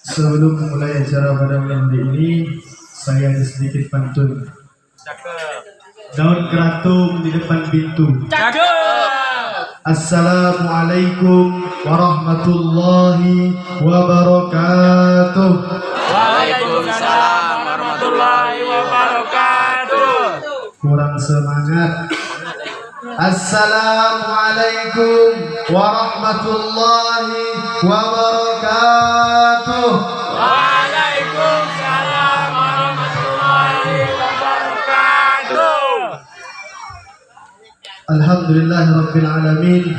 Sebelum memulai acara pada malam hari ini, saya ada sedikit pantun. Cakep. Daun keratung di depan pintu. Cakep. Assalamualaikum warahmatullahi wabarakatuh. Waalaikumsalam warahmatullahi wabarakatuh. Kurang semangat. Assalamualaikum warahmatullahi wabarakatuh. Waalaikumsalam warahmatullahi wabarakatuh. Alhamdulillahi rabbil alamin.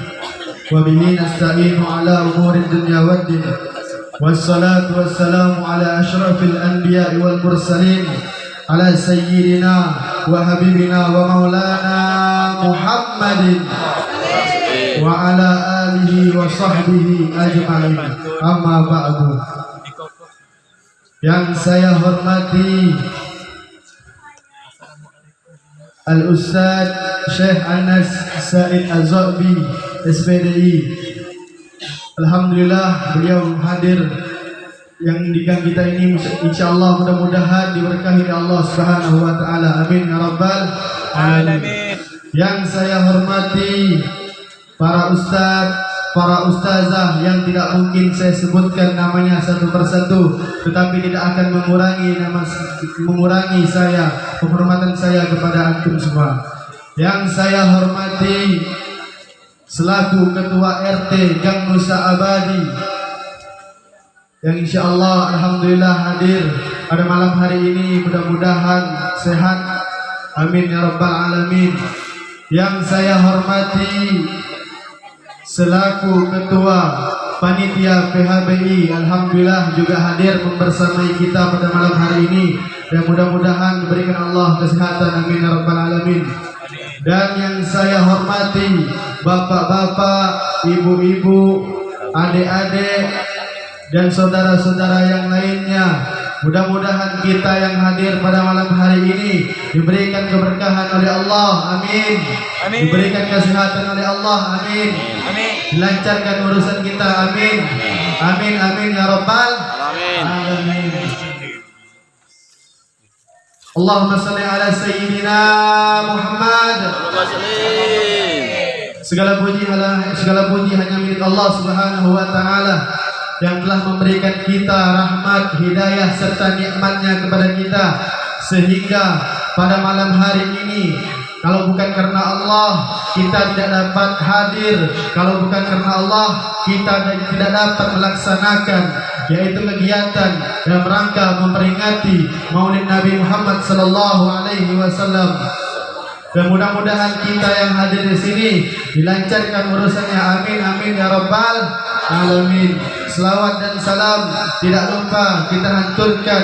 Wa bihi nasta'inu ala umuri dunya waddin. Wassalatu wassalamu ala asyrafil anbiya'i wal mursalin, ala sayyidina wa habibina wa maulana Muhammadin wa ala alihi wa sahbihi ajma'in. Amma ba'du. Yang saya hormati Al-Ustaz Syekh Anas Said Az-Zabi, SPDI. Alhamdulillah beliau hadir yang dikan kita ini, insyaallah mudah-mudahan diberkahi oleh Allah Subhanahu wa taala. Amin ya rabbal alamin. Yang saya hormati para ustaz, para ustazah yang tidak mungkin saya sebutkan namanya satu persatu, tetapi tidak akan mengurangi saya penghormatan saya kepada antum semua. Yang saya hormati selaku ketua RT Gang Nusa Abadi, yang insyaallah alhamdulillah hadir pada malam hari ini, mudah-mudahan sehat, amin ya rabbal alamin. Yang saya hormati selaku ketua panitia PHBI, alhamdulillah juga hadir membersamai kita pada malam hari ini, dan mudah-mudahan diberikan Allah kesehatan, amin ya rabbal alamin. Dan yang saya hormati bapak-bapak, ibu-ibu, adik-adik, dan saudara-saudara yang lainnya, mudah-mudahan kita yang hadir pada malam hari ini diberikan keberkahan oleh Allah, amin. Amin. Diberikan kesehatan oleh Allah, amin. Amin. Dilancarkan urusan kita, amin. Amin, amin ya rabbal alamin. Allahumma salli ala sayyidina Muhammad. Segala puji hanya milik Allah Subhanahu wa taala yang telah memberikan kita rahmat, hidayah serta nikmatnya kepada kita, sehingga pada malam hari ini, kalau bukan karena Allah kita tidak dapat hadir, kalau bukan karena Allah kita tidak dapat melaksanakan yaitu kegiatan dalam rangka memperingati Maulid Nabi Muhammad sallallahu alaihi wasallam. Dan mudah-mudahan kita yang hadir di sini dilancarkan urusannya, amin amin ya rabbal alamin. Selawat dan salam tidak lupa kita haturkan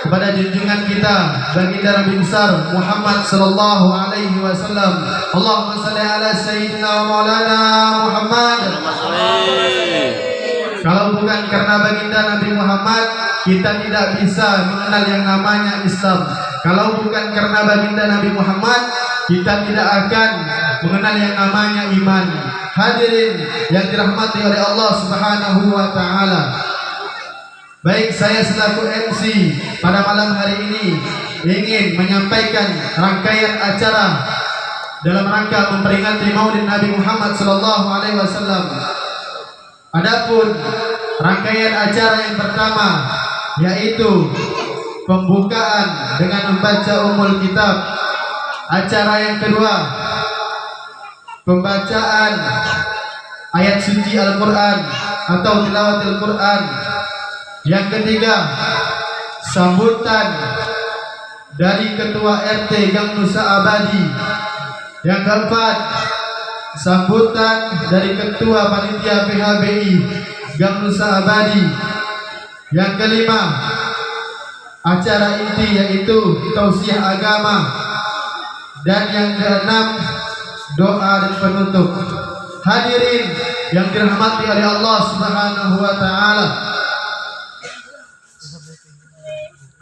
kepada junjungan kita baginda Nabi besar Muhammad sallallahu alaihi wasallam. Allahumma shalli ala sayyidina wa maulana Muhammad. Kalau bukan karena baginda Nabi Muhammad, kita tidak bisa mengenal yang namanya Islam. Kalau bukan karena baginda Nabi Muhammad, kita tidak akan mengenal yang namanya iman. Hadirin yang dirahmati oleh Allah Subhanahu wa taala. Baik, saya selaku MC pada malam hari ini ingin menyampaikan rangkaian acara dalam rangka memperingati Maulid Nabi Muhammad sallallahu alaihi wasallam. Adapun rangkaian acara yang pertama yaitu pembukaan dengan membaca Ummul Kitab. Acara yang kedua, pembacaan ayat suci Al-Quran atau tilawatil Quran. Yang ketiga, sambutan dari ketua RT Gang Nusa Abadi. Yang keempat, sambutan dari ketua panitia PHBI Gang Nusa Abadi. Yang kelima, acara inti yaitu tausiah agama. Dan yang keenam, doa dan penutup. Hadirin yang dirahmati oleh Allah Subhanahu wa taala.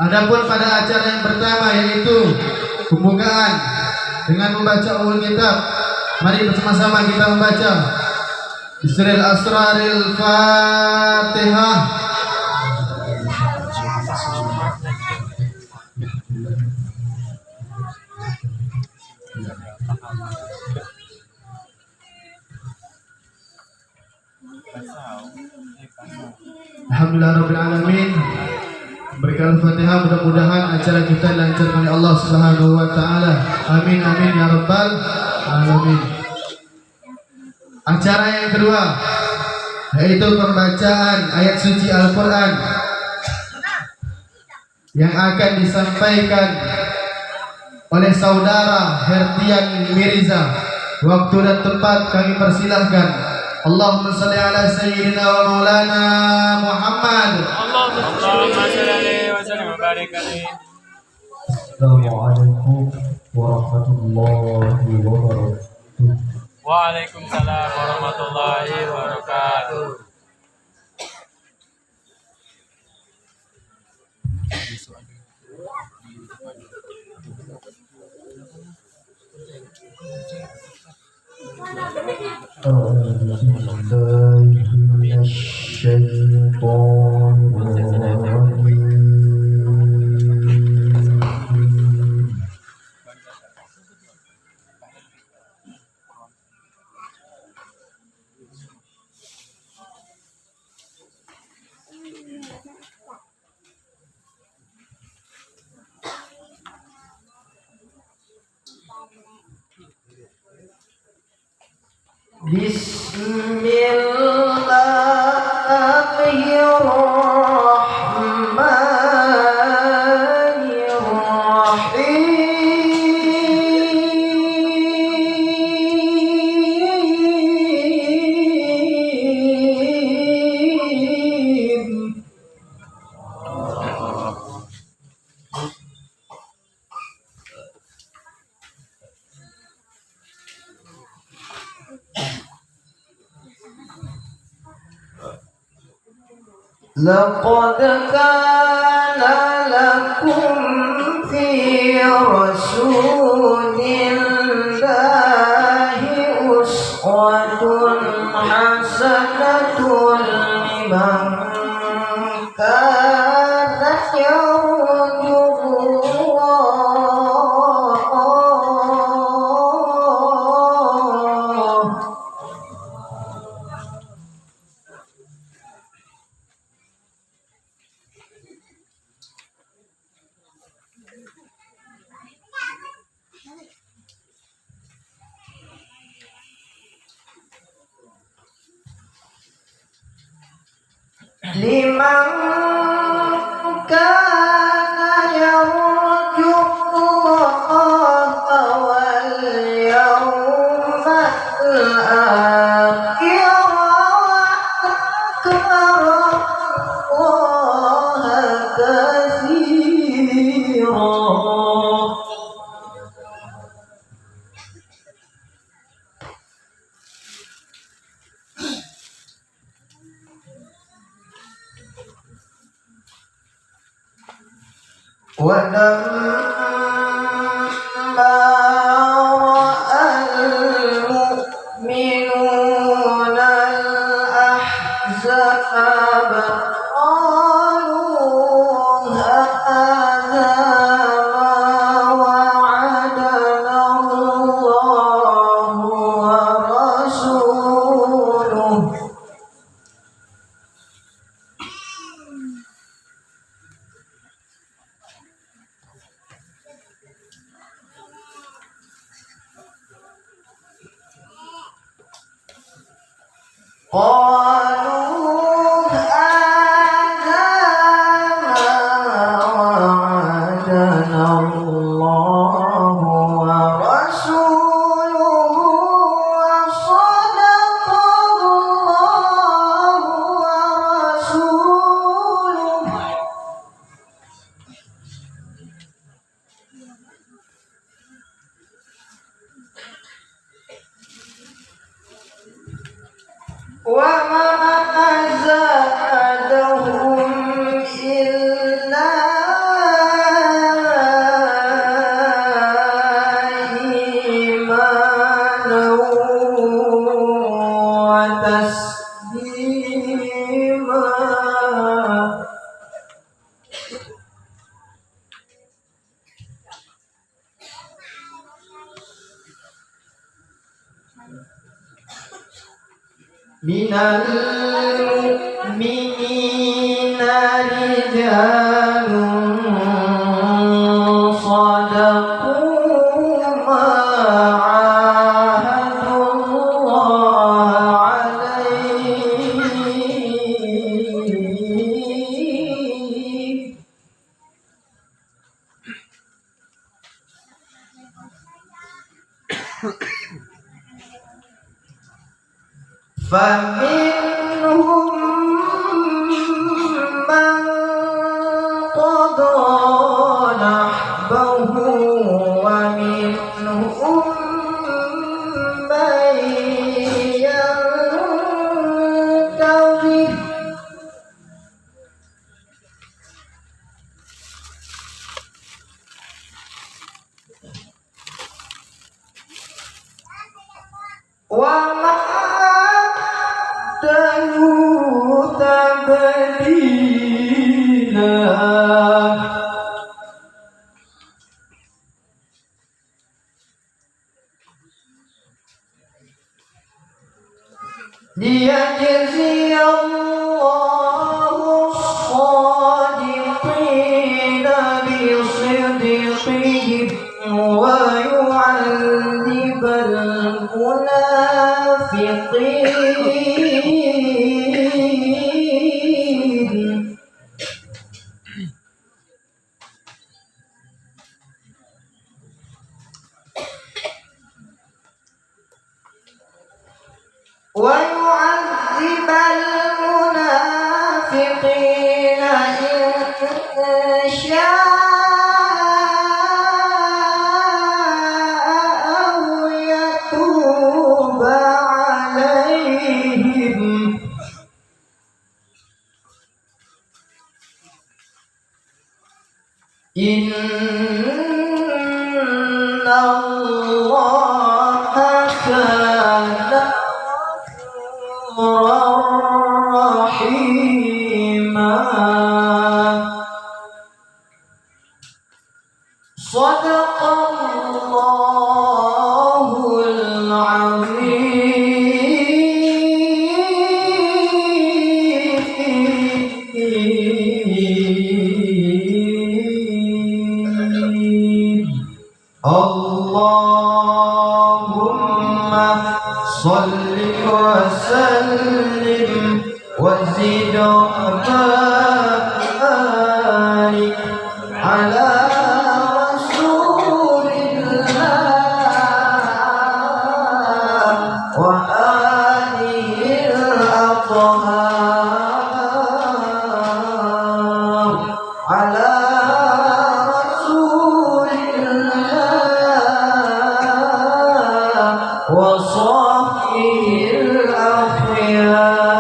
Adapun pada acara yang pertama yaitu pembukaan dengan membaca Ummul Kitab. Mari bersama-sama kita membaca. Bismil asraril Fatihah. Alhamdulillah Rabbil Alamin. Berikan Fatihah, mudah-mudahan acara kita dilancarkan oleh Allah Subhanahu wa taala. Amin amin ya rabbal alamin. Acara yang kedua yaitu pembacaan ayat suci Al-Qur'an yang akan disampaikan oleh saudara Hertian Mirza. Waktu dan tempat kami persilahkan. Allahumma salli ala sayyidina wa maulana Muhammad. Allahumma salli alaihi wa sallim wa barik alaihi. Assalamualaikum warahmatullahi wabarakatuh. Waalaikumsalam warahmatullahi wabarakatuh. لقد كان لكم في رسول الله أسوة حسنة لمن كان يرجو الله لمن كان يرجو الله واليوم الآخر وذكر الله كثيرا. ولما رأى المؤمنون الأحزاب قالوا هذا ما وعدنا الله ورسوله قالوا هذا ما وعدنا الله ورسوله وصدق الله ورسوله. Wa minal mu'minina rijalun sadaqu ma 'ahadullah alaihi. فمنهم من قضى نحبه ومنهم من ينتظر وما تبديلا ليجزي الله الصادقين بصدقهم ويعذب المنافقين. ويعذب المنافقين إن شاء أو يتوب عليهم. إن الله كان رحيما. صدق الله العظيم. اللهم صل وسلم وزد وبارك على رسول الله وآله الأطهار على رسول الله وصحبه الأخيار.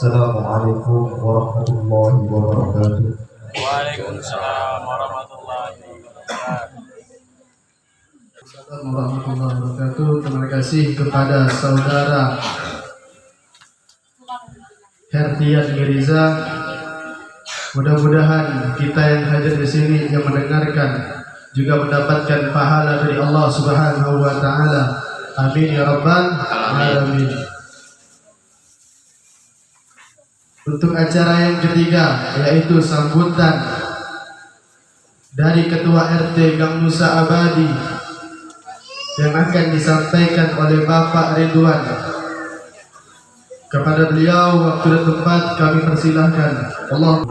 Assalamualaikum warahmatullahi wabarakatuh. Waalaikumsalam warahmatullahi wabarakatuh. Assalamualaikum warahmatullahi wabarakatuh. Terima kasih kepada saudara Herdian Mirza. Mudah-mudahan kita yang hadir di sini yang mendengarkan juga mendapatkan pahala dari Allah Subhanahu wa taala. Amin ya rabbal alamin. Untuk acara yang ketiga yaitu sambutan dari Ketua RT Gang Nusa Abadi yang akan disampaikan oleh Bapak Ridwan. Kepada beliau waktu dan tempat kami persilahkan. Allah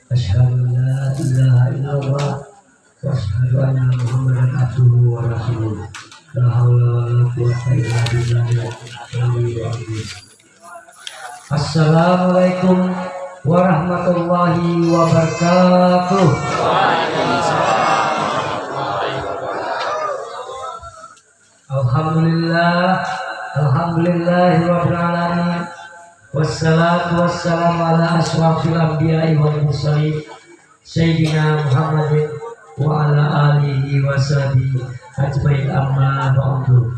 Asyhadu la ilaha illallah wa asyhadu anna Muhammadan abduhu wa rasuluh. La haula wa la quwwata illa billah. Assalamualaikum warahmatullahi wabarakatuh. Alhamdulillahirabbil alamin. Wassalatu wassalamu ala asyrafil anbiya'i wal mursalin sayyidina Muhammadin wa ala alihi wa sahbihi ajmain amma ba'du.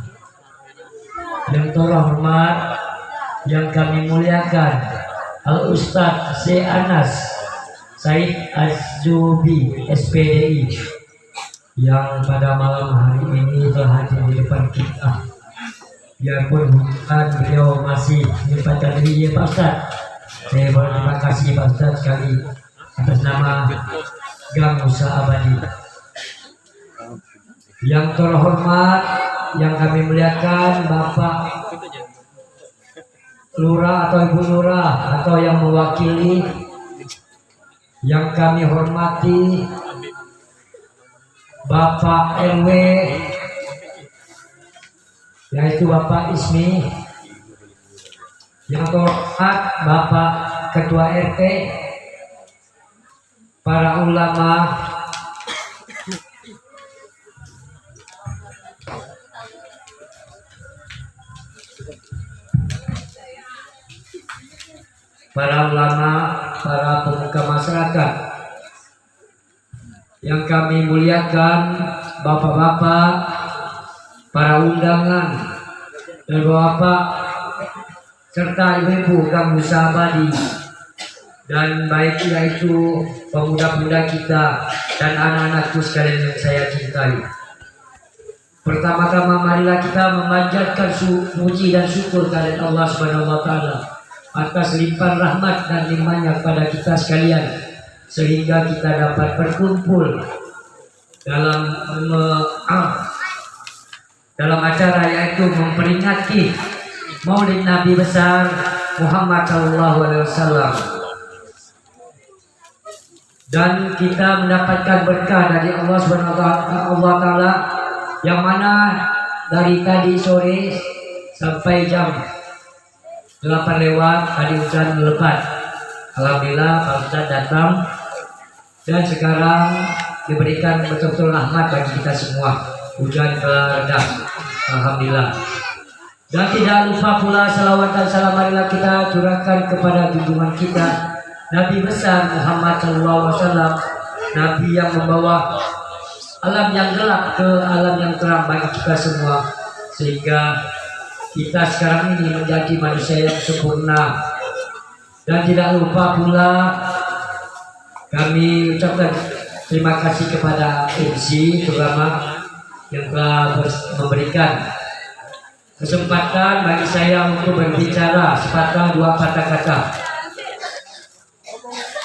Yang terhormat, yang kami muliakan, Al Ustadz Syekh Anas Said Az-Zubi SPDI yang pada malam hari ini telah hadir di depan kita. Biarpun bukan beliau masih menyempatkan diri, ya Pak Ustadz, saya berterima kasih Pak Ustadz sekali atas nama Gang Usaha Abadi. Yang terhormat, yang kami muliakan Bapak Lurah atau Ibu Lurah atau yang mewakili, yang kami hormati Bapak RW, yaitu Bapak Ismi, yang terhormat Bapak Ketua RT, para ulama, para pemuka masyarakat, yang kami muliakan bapak-bapak, para undangan, dan bapak serta ibu-ibu Gang Usaha Abadi, dan baik yaitu pemuda-pemuda kita dan anak-anakku sekalian yang saya cintai. Pertama-tama marilah kita memanjatkan puji dan syukur kepada Allah Subhanahu wa taala atas limpahan rahmat dan limpahnya kepada kita sekalian, sehingga kita dapat berkumpul dalam acara yaitu memperingati Maulid Nabi besar Muhammad SAW, dan kita mendapatkan berkah dari Allah Subhanahu wa taala, yang mana dari tadi sore sampai jam 8 lewat tadi hujan lebat. Alhamdulillah Pak Ustadz datang dan sekarang diberikan betul-betul rahmat bagi kita semua. Hujan reda, alhamdulillah. Dan tidak lupa pula salawat dan salam marilah kita curahkan kepada junjungan kita Nabi besar Muhammad SAW, Nabi yang membawa alam yang gelap ke alam yang terang bagi kita semua, sehingga kita sekarang ini menjadi manusia yang sempurna. Dan tidak lupa pula kami ucapkan terima kasih kepada MC terutama yang telah memberikan kesempatan bagi saya untuk berbicara sepatah dua kata-kata.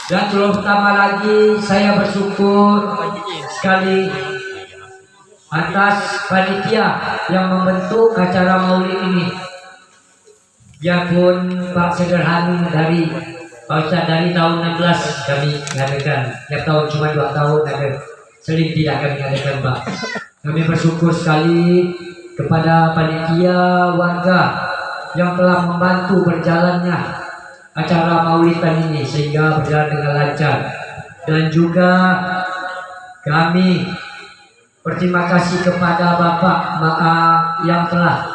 Dan terutama lagi saya bersyukur sekali atas panitia yang membentuk acara maulid ini. Biarpun Pak Sederhani dari Pak Ustadz dari tahun 16 kami mengadakan, tiap tahun cuma 2 tahun ada, sering tidak kami adakan Pak. Kami bersyukur sekali kepada panitia warga yang telah membantu berjalannya acara maulidan ini sehingga berjalan dengan lancar. Dan juga kami berterima kasih kepada Bapak yang telah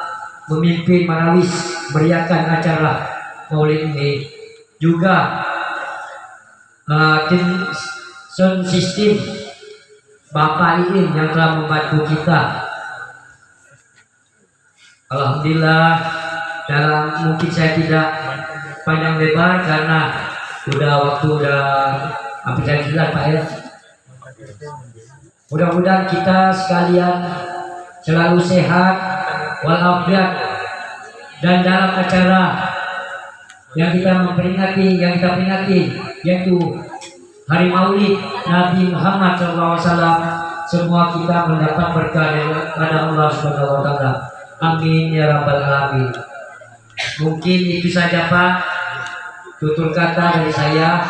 memimpin Marawis meriahkan acara maulid ini. Juga tim sound system Bapak Iin yang telah membantu kita. Alhamdulillah, dalam mungkin saya tidak panjang lebar karena waktu udah hampir jalan Pak ya. Mudah-mudahan kita sekalian selalu sehat walafiat, dan dalam acara yang kita peringati yaitu Hari Maulid Nabi Muhammad SAW, semua kita mendapat berkah dari Allah Subhanahu wa taala. Amin ya rabbal alamin. Mungkin itu saja Pak tutur kata dari saya,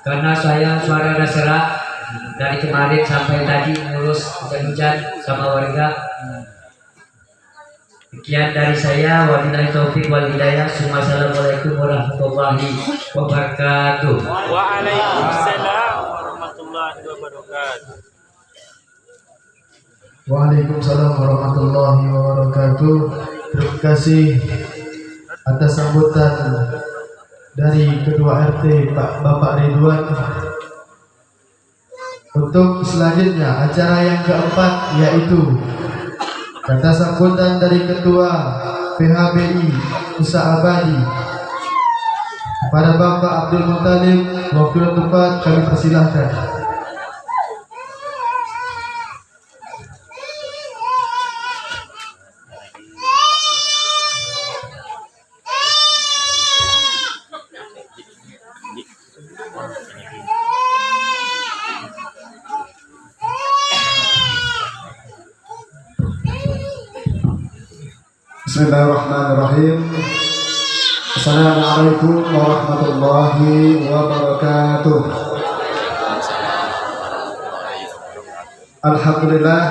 karena saya suara ada serak dari kemarin sampai tadi ngurus hujan-hujan sama warga. Sekian dari saya, wabillahi taufik wal hidayah. Assalamualaikum warahmatullahi wabarakatuh. Waalaikumsalam warahmatullahi wabarakatuh. Waalaikumsalam warahmatullahi wabarakatuh. Terima kasih atas sambutan dari Ketua RT Pak Bapak Ridwan. Untuk selanjutnya acara yang keempat yaitu kata sambutan dari Ketua PHBI Nusa Abadi kepada Bapak Abdul Muttalib, wakil tempat kami persilahkan. Bismillahirrahmanirrahim. Assalamualaikum warahmatullahi wabarakatuh. Alhamdulillah.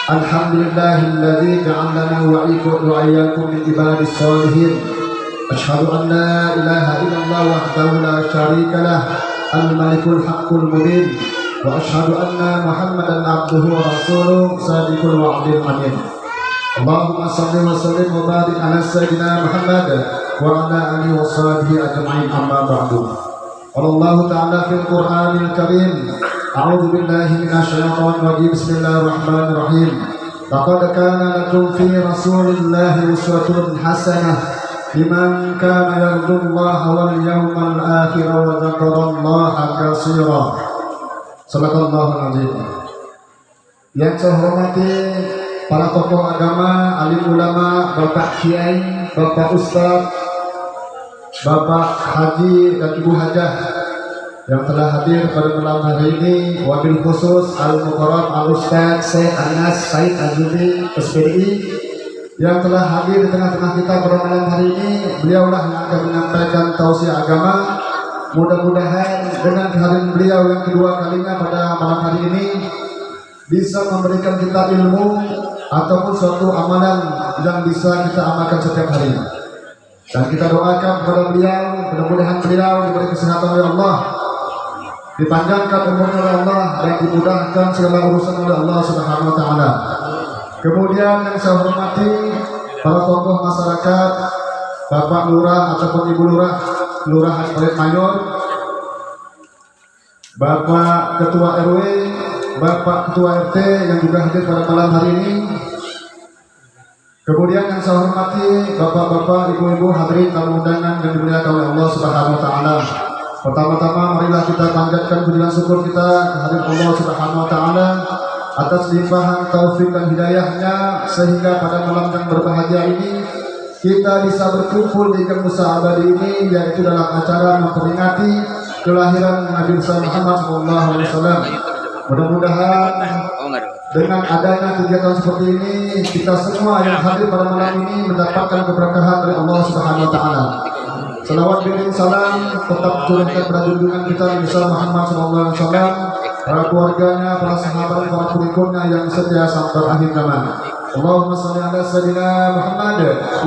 Alhamdulillahilladzi ja'alana wa iyyakum min ibadis shalihin. Asyhadu an la ilaha illallah wahdahu la syarika lah, al-malikul haqqul mubin, wa asyhadu anna Muhammadan abduhu wa rasuluhu sadiqul wa'dil amin. Allahumma salli wa sallim wa barik ala sayyidina Muhammad wa ala alihi wa sahbihi ajma'in, amma ba'du. Allah Ta'ala fil Qur'anil Karim, a'udzu billahi minasy syaithanir rajim. Bismillahirrahmanirrahim. Laqad kana lakum fi Rasulillahi uswatun hasanah liman kana yarjullaha wal yawmal akhir wa dzakarallaha katsiran. Shadaqallahul azim. Yang saya hormati para tokoh agama, alim ulama, Bapak Kiai, Bapak Ustaz, Bapak Haji dan Ibu Hajah yang telah hadir pada malam hari ini, wabil khusus Al-Mukarram Al-Ustaz Syekh Anas Said Al-Judi SPDI yang telah hadir di tengah-tengah kita pada malam hari ini. Beliaulah yang akan menyampaikan tausiah agama. Mudah-mudahan dengan kehadiran beliau yang kedua kalinya pada malam hari ini bisa memberikan kita ilmu ataupun suatu amalan yang bisa kita amalkan setiap hari. Dan kita doakan kepada beliau, mudah-mudahan beliau diberi kesehatan oleh Allah, dipanjangkan umurnya oleh Allah, dan dimudahkan segala urusan oleh Allah Subhanahu wa Ta'ala. Kemudian yang saya hormati para tokoh masyarakat, Bapak Lurah ataupun Ibu Lurah, Kelurahan Balet Mayor, Bapak Ketua RW, Bapak Ketua RT yang juga hadir pada malam hari ini. Kemudian yang saya hormati Bapak-bapak, Ibu-ibu hadirin tamu undangan yang dimuliakan oleh Allah Subhanahu wa Ta'ala. Pertama-tama marilah kita panjatkan puji dan syukur kita kehadirat Allah Subhanahu wa Ta'ala atas limpahan taufik dan hidayahnya sehingga pada malam yang berbahagia ini kita bisa berkumpul di Nusa Abadi ini, yaitu dalam acara memperingati kelahiran Nabi Muhammad SAW. Mudah-mudahan dengan adanya kegiatan seperti ini, kita semua yang hadir pada malam ini mendapatkan keberkahan dari Allah Subhanahu wa Ta'ala. Salawat bimbing salam tetap turunkan pada junjungan kita Nabi Muhammad SAW, para keluarganya, para sahabat, para pengikutnya yang setia sampai akhir zaman. Allahumma shalli ala sayyidina Muhammad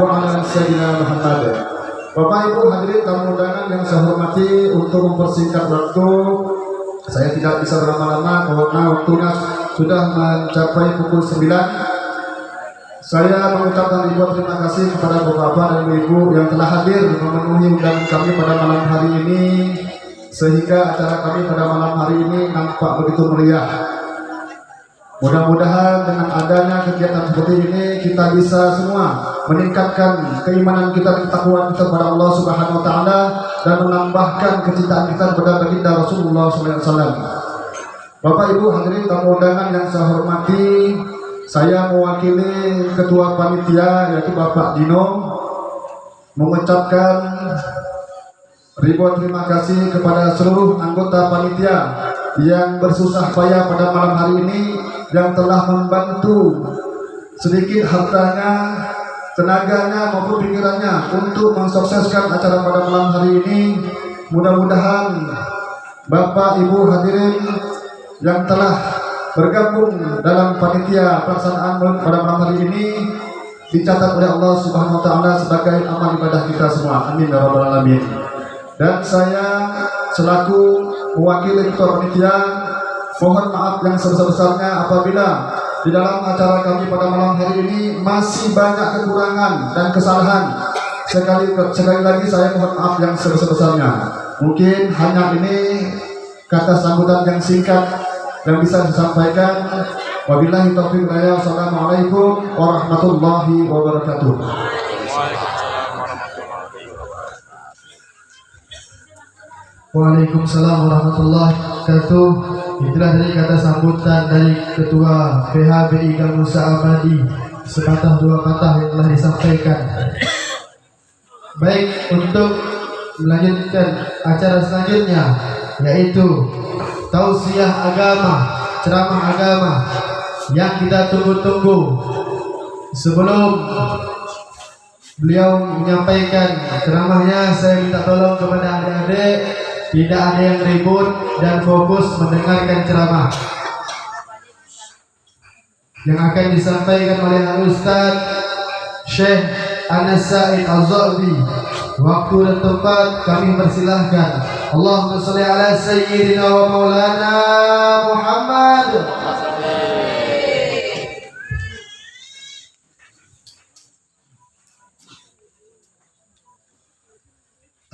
wa ala sayyidina Muhammad. Bapak Ibu hadirin tamu undangan yang saya hormati, untuk mempersingkat waktu saya tidak bisa berlama-lama karena waktunya sudah mencapai pukul 9. Saya mengucapkan ribuan terima kasih kepada bapak-bapak dan ibu yang telah hadir memenuhi undangan kami pada malam hari ini, sehingga acara kami pada malam hari ini nampak begitu meriah. Mudah-mudahan dengan adanya kegiatan seperti ini kita bisa semua meningkatkan keimanan kita, ketakwaan kita kepada Allah Subhanahu wa Ta'ala, dan menambahkan kecintaan kita kepada baginda Rasulullah SAW. Bapak Ibu hadirin tamu undangan yang saya hormati, saya mewakili Ketua Panitia yaitu Bapak Dino mengucapkan ribuan terima kasih kepada seluruh anggota panitia yang bersusah payah pada malam hari ini, yang telah membantu sedikit hartanya, tenaganya maupun pikirannya untuk mensukseskan acara pada malam hari ini. Mudah-mudahan Bapak Ibu hadirin yang telah bergabung dalam panitia pelaksanaan pada malam hari ini dicatat oleh Allah Subhanahu wa Ta'ala sebagai amal ibadah kita semua. Amin ya rabbal alamin. Dan saya selaku mewakili ketua panitia mohon maaf yang sebesar-besarnya apabila di dalam acara kami pada malam hari ini masih banyak kekurangan dan kesalahan. Sekali lagi saya mohon maaf yang sebesar-besarnya. Mungkin hanya ini kata sambutan yang singkat yang bisa disampaikan. Wabillahi taufiq wal hidayah. Wassalamualaikum warahmatullahi wabarakatuh. Waalaikumsalam warahmatullahi wabarakatuh. Itulah dari kata sambutan dari Ketua PHBI Gang Nusa Abadi, sepatah dua patah yang telah disampaikan. Baik, untuk melanjutkan acara selanjutnya, yaitu tausiah agama, ceramah agama yang kita tunggu-tunggu. Sebelum beliau menyampaikan ceramahnya, saya minta tolong kepada adik-adik tidak ada yang ribut dan fokus mendengarkan ceramah yang akan disampaikan oleh Al-Ustaz Syekh Anas Said Al-Za'bi. Waktu dan tempat kami persilahkan. Allahumma sholli ala sayyidina wa maulana Muhammad.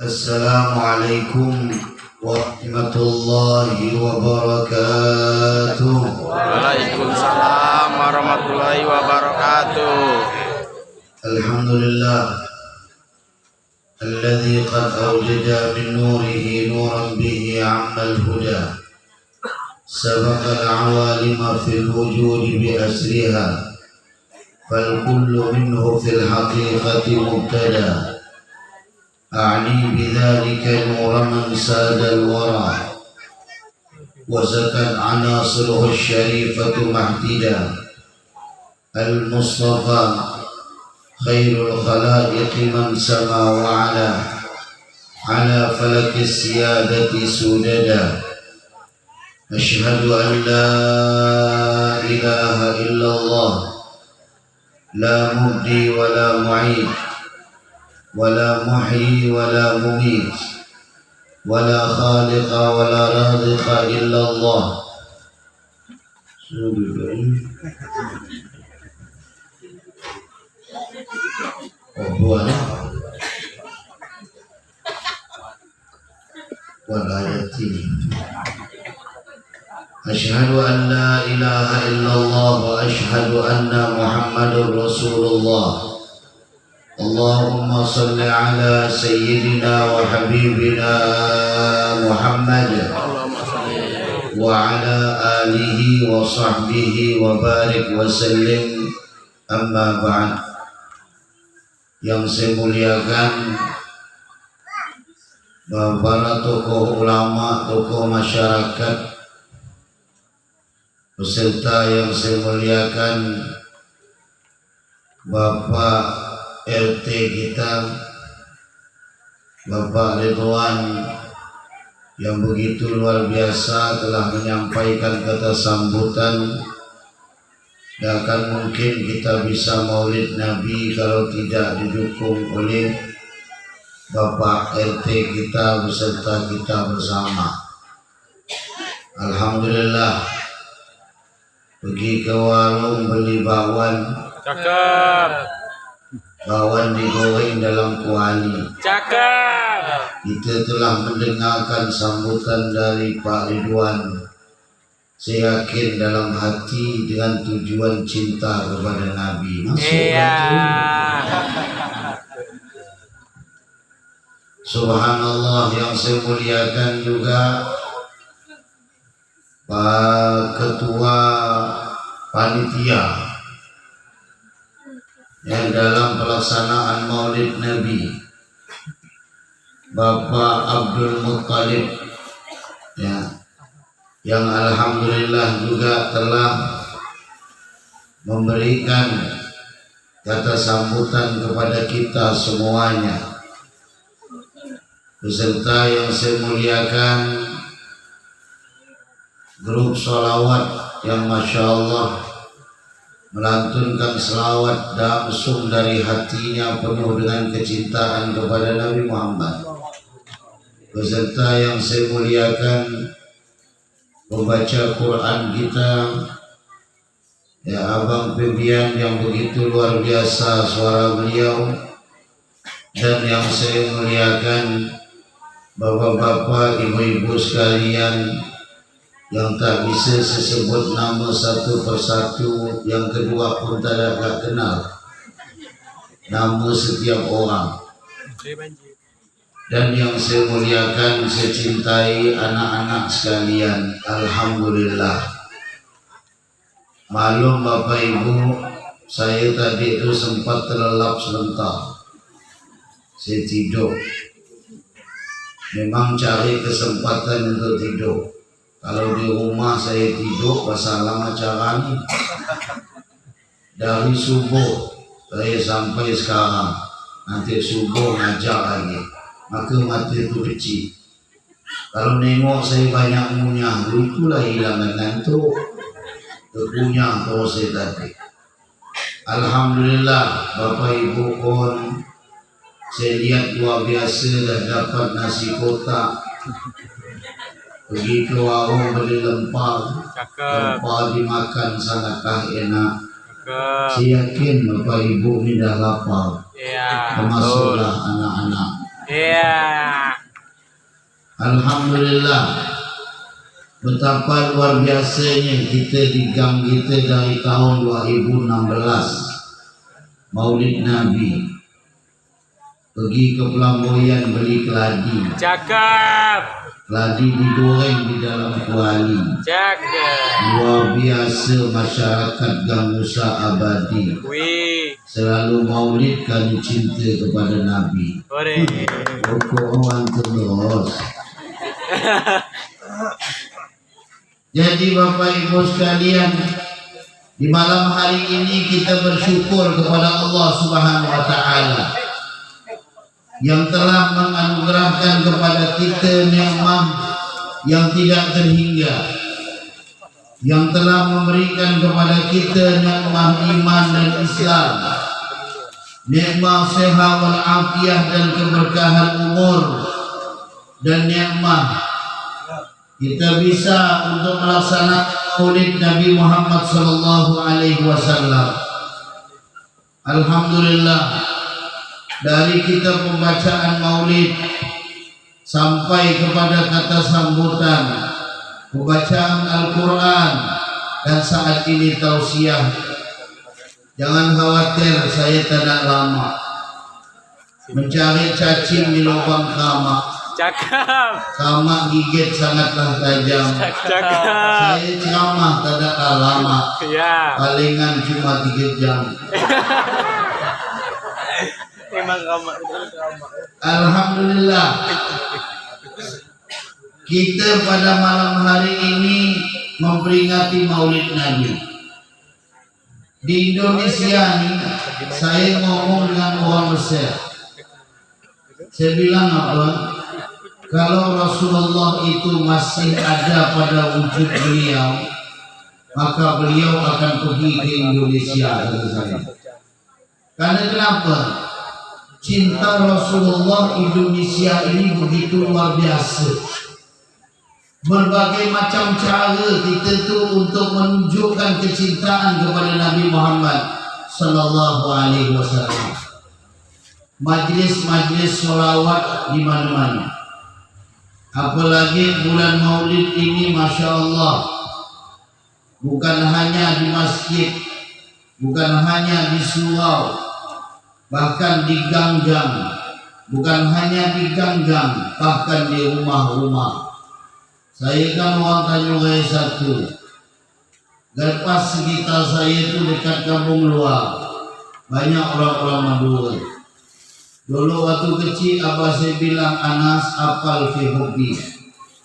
Assalamualaikum warahmatullahi wabarakatuh. Waalaikumsalam warahmatullahi wabarakatuh. Alhamdulillah alladzi qad awjada min nurihi nuran bihi 'ammal huda sabaqa al-'awalima fil wujudi bi asriha fal kullu minhu fil haqiqati mubtada. أعني بذلك نور من ساد الورى وزكت عناصره الشريفة مهددا المصطفى خير الخلائق من سما وعلا على فلك السيادة سددا أشهد أن لا إله إلا الله لا مبدي ولا معيد ولا محيي ولا مميت ولا خالق ولا رازق إلا الله. أشهد أن لا إله إلا الله وأشهد أن محمد رسول الله. اللهم صل على سيدنا وحبيبنا محمد وعلى آله وصحبه وبارك وسلم. أما بعد. Yang saya muliakan para tokoh ulama, tokoh masyarakat, peserta yang saya muliakan, Bapak RT kita, Bapak Ridwan yang begitu luar biasa telah menyampaikan kata sambutan. Tidak akan mungkin kita bisa maulid Nabi kalau tidak didukung oleh Bapak RT kita beserta kita bersama. Alhamdulillah, pergi ke warung beli bakwan, Cakep. bakwan digoreng dalam kuali. Cakep. Kita telah mendengarkan sambutan dari Pak Ridwan. Saya yakin dalam hati dengan tujuan cinta kepada Nabi. Iya. Subhanallah, yang saya muliakan juga Pak Ketua Panitia yang dalam pelaksanaan Maulid Nabi, Bapak Abdul Muttalib, ya, yang alhamdulillah juga telah memberikan kata sambutan kepada kita semuanya. Beserta yang saya muliakan grup sholawat yang Masya Allah melantunkan selawat langsung dari hatinya penuh dengan kecintaan kepada Nabi Muhammad. Beserta yang saya muliakan pembaca Quran kita, ya, Abang Febian yang begitu luar biasa suara beliau. Dan yang saya muliakan Bapak-bapak, ibu-ibu sekalian yang tak bisa sesebut nama satu persatu, yang kedua pun tak kenal nama setiap orang. Dan yang saya muliakan, saya cintai anak-anak sekalian, alhamdulillah. Maklum Bapak Ibu, saya tadi itu sempat terlelap sebentar. Saya tidur. Memang cari kesempatan untuk tidur. Kalau di rumah saya tidur, masalah caranya. Dari subuh saya sampai sekarang, nanti subuh ngajar lagi, maka mata itu kecil. Kalau nengok saya banyak ngunyah, itulah hilangan ngantuk. Terkunyah kalau saya tadi. Alhamdulillah Bapak Ibu pun saya lihat luar biasa dah dapat nasi kotak. Pergi ke warung beli lempak. Lempak dimakan sangatlah enak. Saya yakin Bapak Ibu ni dah lapar. Termasuklah anak-anak. Alhamdulillah. Betapa luar biasanya kita di gang kita dari tahun 2016 Maulid Nabi. Pergi ke Pelamboyan beli keladi. Cakap. Keladi digoreng di dalam kuali. Cakap. Luar biasa masyarakat Gang Musa Abadi. Wih. Selalu maulidkan cinta kepada Nabi. Ore. Pokok terus. Jadi Bapak Ibu sekalian, di malam hari ini kita bersyukur kepada Allah Subhanahu wa taala yang telah menganugerahkan kepada kita nikmat yang tidak terhingga, yang telah memberikan kepada kita nikmat iman dan Islam, nikmat sehat wal afiah dan keberkahan umur, dan nikmat kita bisa untuk melaksanakan Maulid Nabi Muhammad sallallahu alaihi wasallam. Alhamdulillah, dari kita pembacaan Maulid sampai kepada kata sambutan, pembacaan Al-Quran, dan saat ini tausiah. Jangan khawatir, saya tidak lama mencari cacing di lubang kamar. Cakap. Kamar gigit sangatlah tajam. Cakap. Saya ceramah tidak lama, Ya. palingan cuma 3 jam. Memang ramah. Alhamdulillah, kita pada malam hari ini memperingati Maulid Nabi. Di Indonesia ini, saya ngomong dengan orang Mesir. Saya bilang apa? Kalau Rasulullah itu masih ada pada wujud beliau, maka beliau akan pergi ke Indonesia, kata saya. Karena kenapa? Cinta Rasulullah Indonesia ini begitu luar biasa. Berbagai macam cara kita tu untuk menunjukkan kecintaan kepada Nabi Muhammad sallallahu alaihi wasallam. Majlis-majlis sholawat di mana-mana. Apalagi bulan Maulid ini, Masya Allah, bukan hanya di masjid, bukan hanya di surau, bahkan di gang-gang, bukan hanya di gang-gang, bahkan di rumah-rumah. Saya kan orang Tanjung Raya 1. Lepas sekitar saya itu dekat kampung luar, banyak orang-orang Madura. Dulu waktu kecil abah saya bilang Anas hafal fi hobi.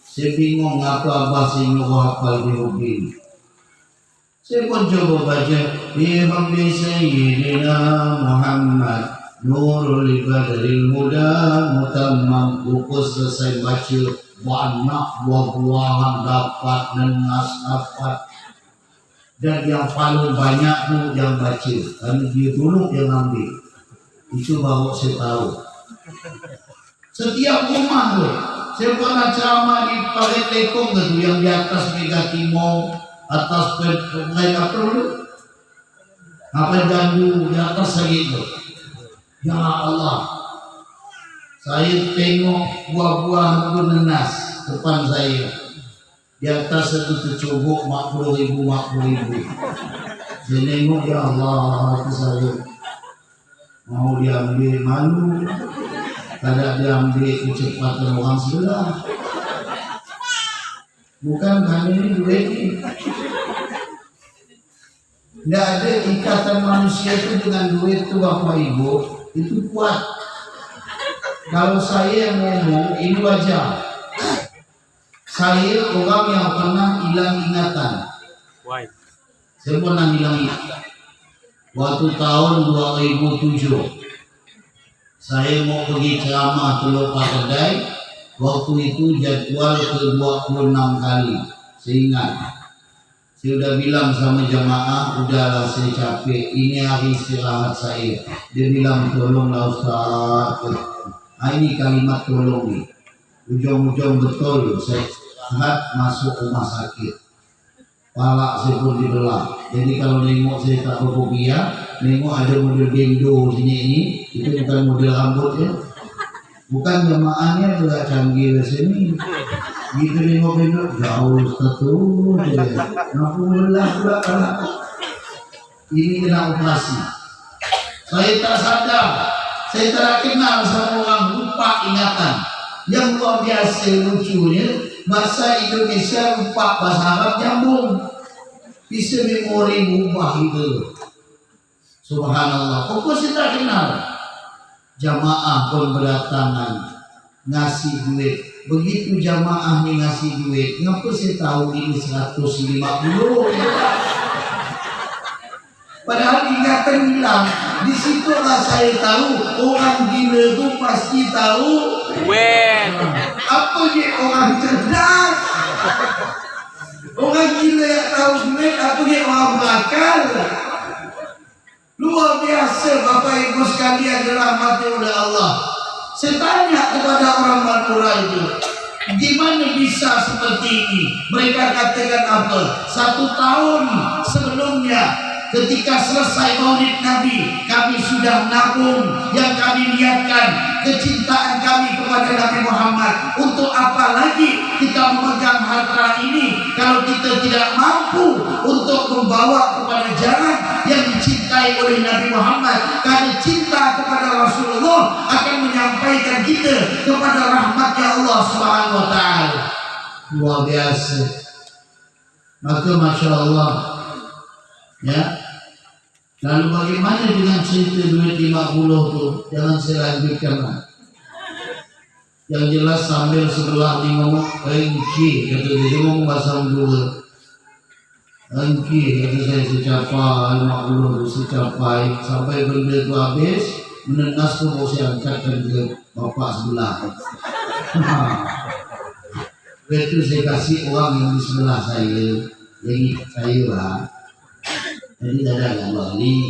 Saya bingung apa abah saya nyuruh hafal fi hobi. Saya pun coba baca bi hobi sayyidina Muhammad nurul badril huda mutammam. Buku selesai baca, banyak buah-buahan dapat, nenas dapat. Dan yang paling banyak tu yang baca, karena dia dulu yang ambil. Itu baru saya tahu. Setiap rumah tu, saya pernah ceramah di Parit Lekong tu, yang di atas Mega Timur, atas Pengai apa dulu? Apa Gandu, di atas lagi tu. Ya Allah, Saya tengok buah-buah itu nenas depan saya. Di atas itu tercubuk 40.000. Saya tengok, ya Allah, itu saya mau diambil malu. Kada diambil kecepatan orang sebelah. Bukan karena ini duit ini. Tidak ada ikatan manusia itu dengan duit itu Bapak Ibu. Itu kuat. Kalau saya ngomong ini wajar. Saya orang yang pernah hilang ingatan. Why? Saya pernah hilang ingatan. Waktu tahun 2007 saya mau pergi ceramah Teluk Pak Kedai. Waktu itu jadwal ke-26 kali. Saya ingat. Saya sudah bilang sama jamaah, udahlah saya capek. Ini hari istirahat saya. Dia bilang, tolonglah Ustaz. Ini kalimat tolong nih. Ujung-ujung betul saya istirahat masuk rumah sakit. Palak saya pun dibelah. Jadi kalau nengok saya tak berfobia, nengok ada model bendo sini ini, itu bukan model rambut ya. Bukan jamaahnya juga canggih di sini. Gitu nengok bendo jauh satu dia. Ngaku belah pula. Ini kena operasi. Saya tak sadar. Saya tak kenal sama orang lupa ingatan. Yang luar biasa lucunya, bahasa Indonesia lupa, bahasa Arab nyambung. Bisa memori berubah itu. Subhanallah. Kok saya tak kenal? Jamaah pun berdatangan ngasih duit. Begitu jamaah ni ngasih duit, ngapa saya tahu ini 150? Padahal ingatan hilang. Di situlah saya tahu orang gila itu pasti tahu When? apa dia orang cerdas. Orang gila yang tahu duit, apa dia orang berakal. Luar biasa Bapak Ibu sekalian dirahmati oleh Allah. Saya tanya kepada orang Madura itu, gimana bisa seperti ini? Mereka katakan apa? 1 tahun sebelumnya ketika selesai Maulid Nabi, kami sudah nabung yang kami niatkan kecintaan kami kepada Nabi Muhammad. Untuk apa lagi kita memegang harta ini kalau kita tidak mampu untuk membawa kepada jalan yang dicintai oleh Nabi Muhammad? Karena cinta kepada Rasulullah akan menyampaikan kita kepada rahmatnya Allah Subhanahu wa taala. Luar biasa. Maka Masya Allah, ya. Lalu bagaimana dengan cerita duit 50 tu? Jangan saya lanjutkan lah. Yang jelas sambil sebelah ni ngomong engki, kata dia ngomong bahasa Madura. Engki, kata saya secapai 50 tu secapai sampai benda tu habis, menenas tu mau saya angkatkan ke bapak sebelah. Itu saya kasih orang yang di sebelah saya, yang ikut saya lah. Jadi tidak ada balik.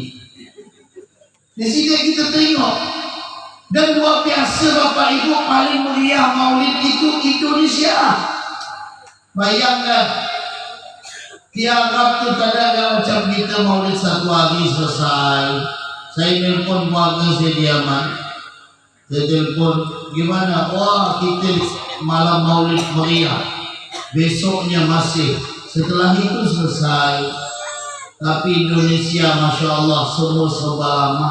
Di sini kita tengok. Dan luar biasa Bapak Ibu, paling meriah Maulid itu Indonesia. Bayangkan, tiap tu kadang macam kita Maulid 1 hari selesai. Saya nelpon keluarga saya di Yaman. Saya telpon, gimana? Wah, kita malam Maulid meriah. Besoknya masih. Setelah itu selesai. Tapi Indonesia Masya Allah semua serba lama.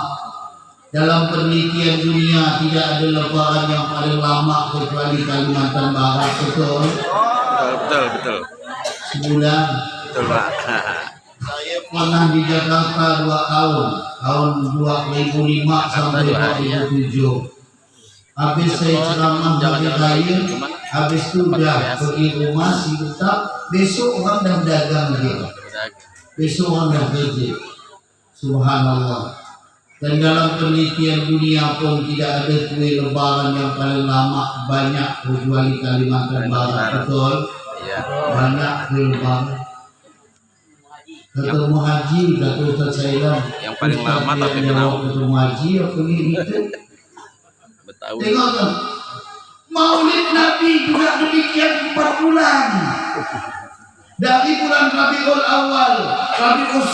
Dalam penelitian dunia tidak ada lebaran yang paling lama kecuali Kalimantan Barat. Betul? Betul. Sebulan. Betul Pak. Saya pernah di Jakarta 2 tahun. Tahun 2005 sampai 2007. Habis saya ceramah di raya, habis itu dah pergi rumah si tetap. Besok orang dah berdagang lagi. Besok orang dah kerja. Subhanallah. Dan dalam penelitian dunia pun tidak ada kue lebaran yang paling lama banyak kecuali Kalimantan Barat. Betul? Banyak kue lebaran. Ketemu haji, kata Ustaz Sailam. Yang paling lama tapi kenapa? Ketemu haji, apa gitu? Betawi. Tengok tu. Maulid Nabi juga demikian 4 bulan. Dari bulan Rabiul Awal, Rabiul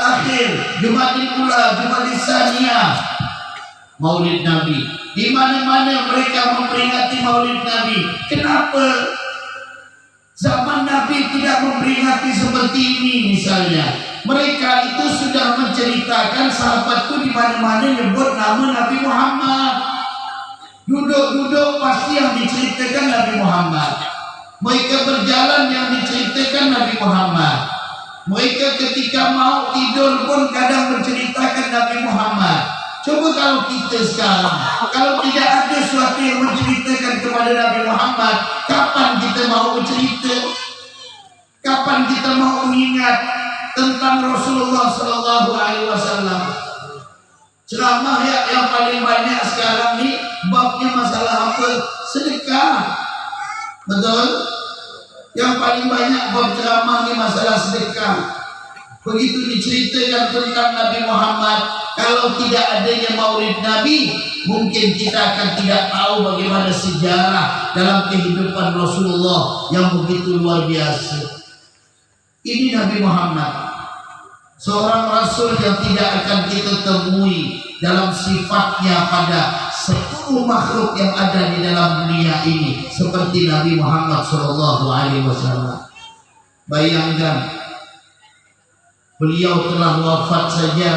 Akhir, Jumadil Ula, Jumadil Saniyah. Maulid Nabi. Di mana-mana mereka memperingati Maulid Nabi. Kenapa zaman Nabi tidak memperingati seperti ini misalnya? Mereka itu sudah menceritakan sahabatku di mana-mana nyebut nama Nabi Muhammad. Duduk-duduk pasti yang diceritakan Nabi Muhammad. Mereka berjalan yang diceritakan Nabi Muhammad. Mereka ketika mau tidur pun kadang menceritakan Nabi Muhammad. Coba kalau kita sekarang, kalau tidak ada sesuatu yang menceritakan kepada Nabi Muhammad, kapan kita mau bercerita? Kapan kita mau mengingat tentang Rasulullah Sallallahu Alaihi Wasallam? Ceramah yang paling banyak sekarang ni babnya masalah apa? Sedekah. Betul? Yang paling banyak bab ceramah ni masalah sedekah. Begitu diceritakan tentang Nabi Muhammad, kalau tidak adanya Maulid Nabi, mungkin kita akan tidak tahu bagaimana sejarah dalam kehidupan Rasulullah yang begitu luar biasa. Ini Nabi Muhammad, seorang Rasul yang tidak akan kita temui dalam sifatnya pada seluruh makhluk yang ada di dalam dunia ini seperti Nabi Muhammad SAW. Bayangkan, beliau telah wafat saja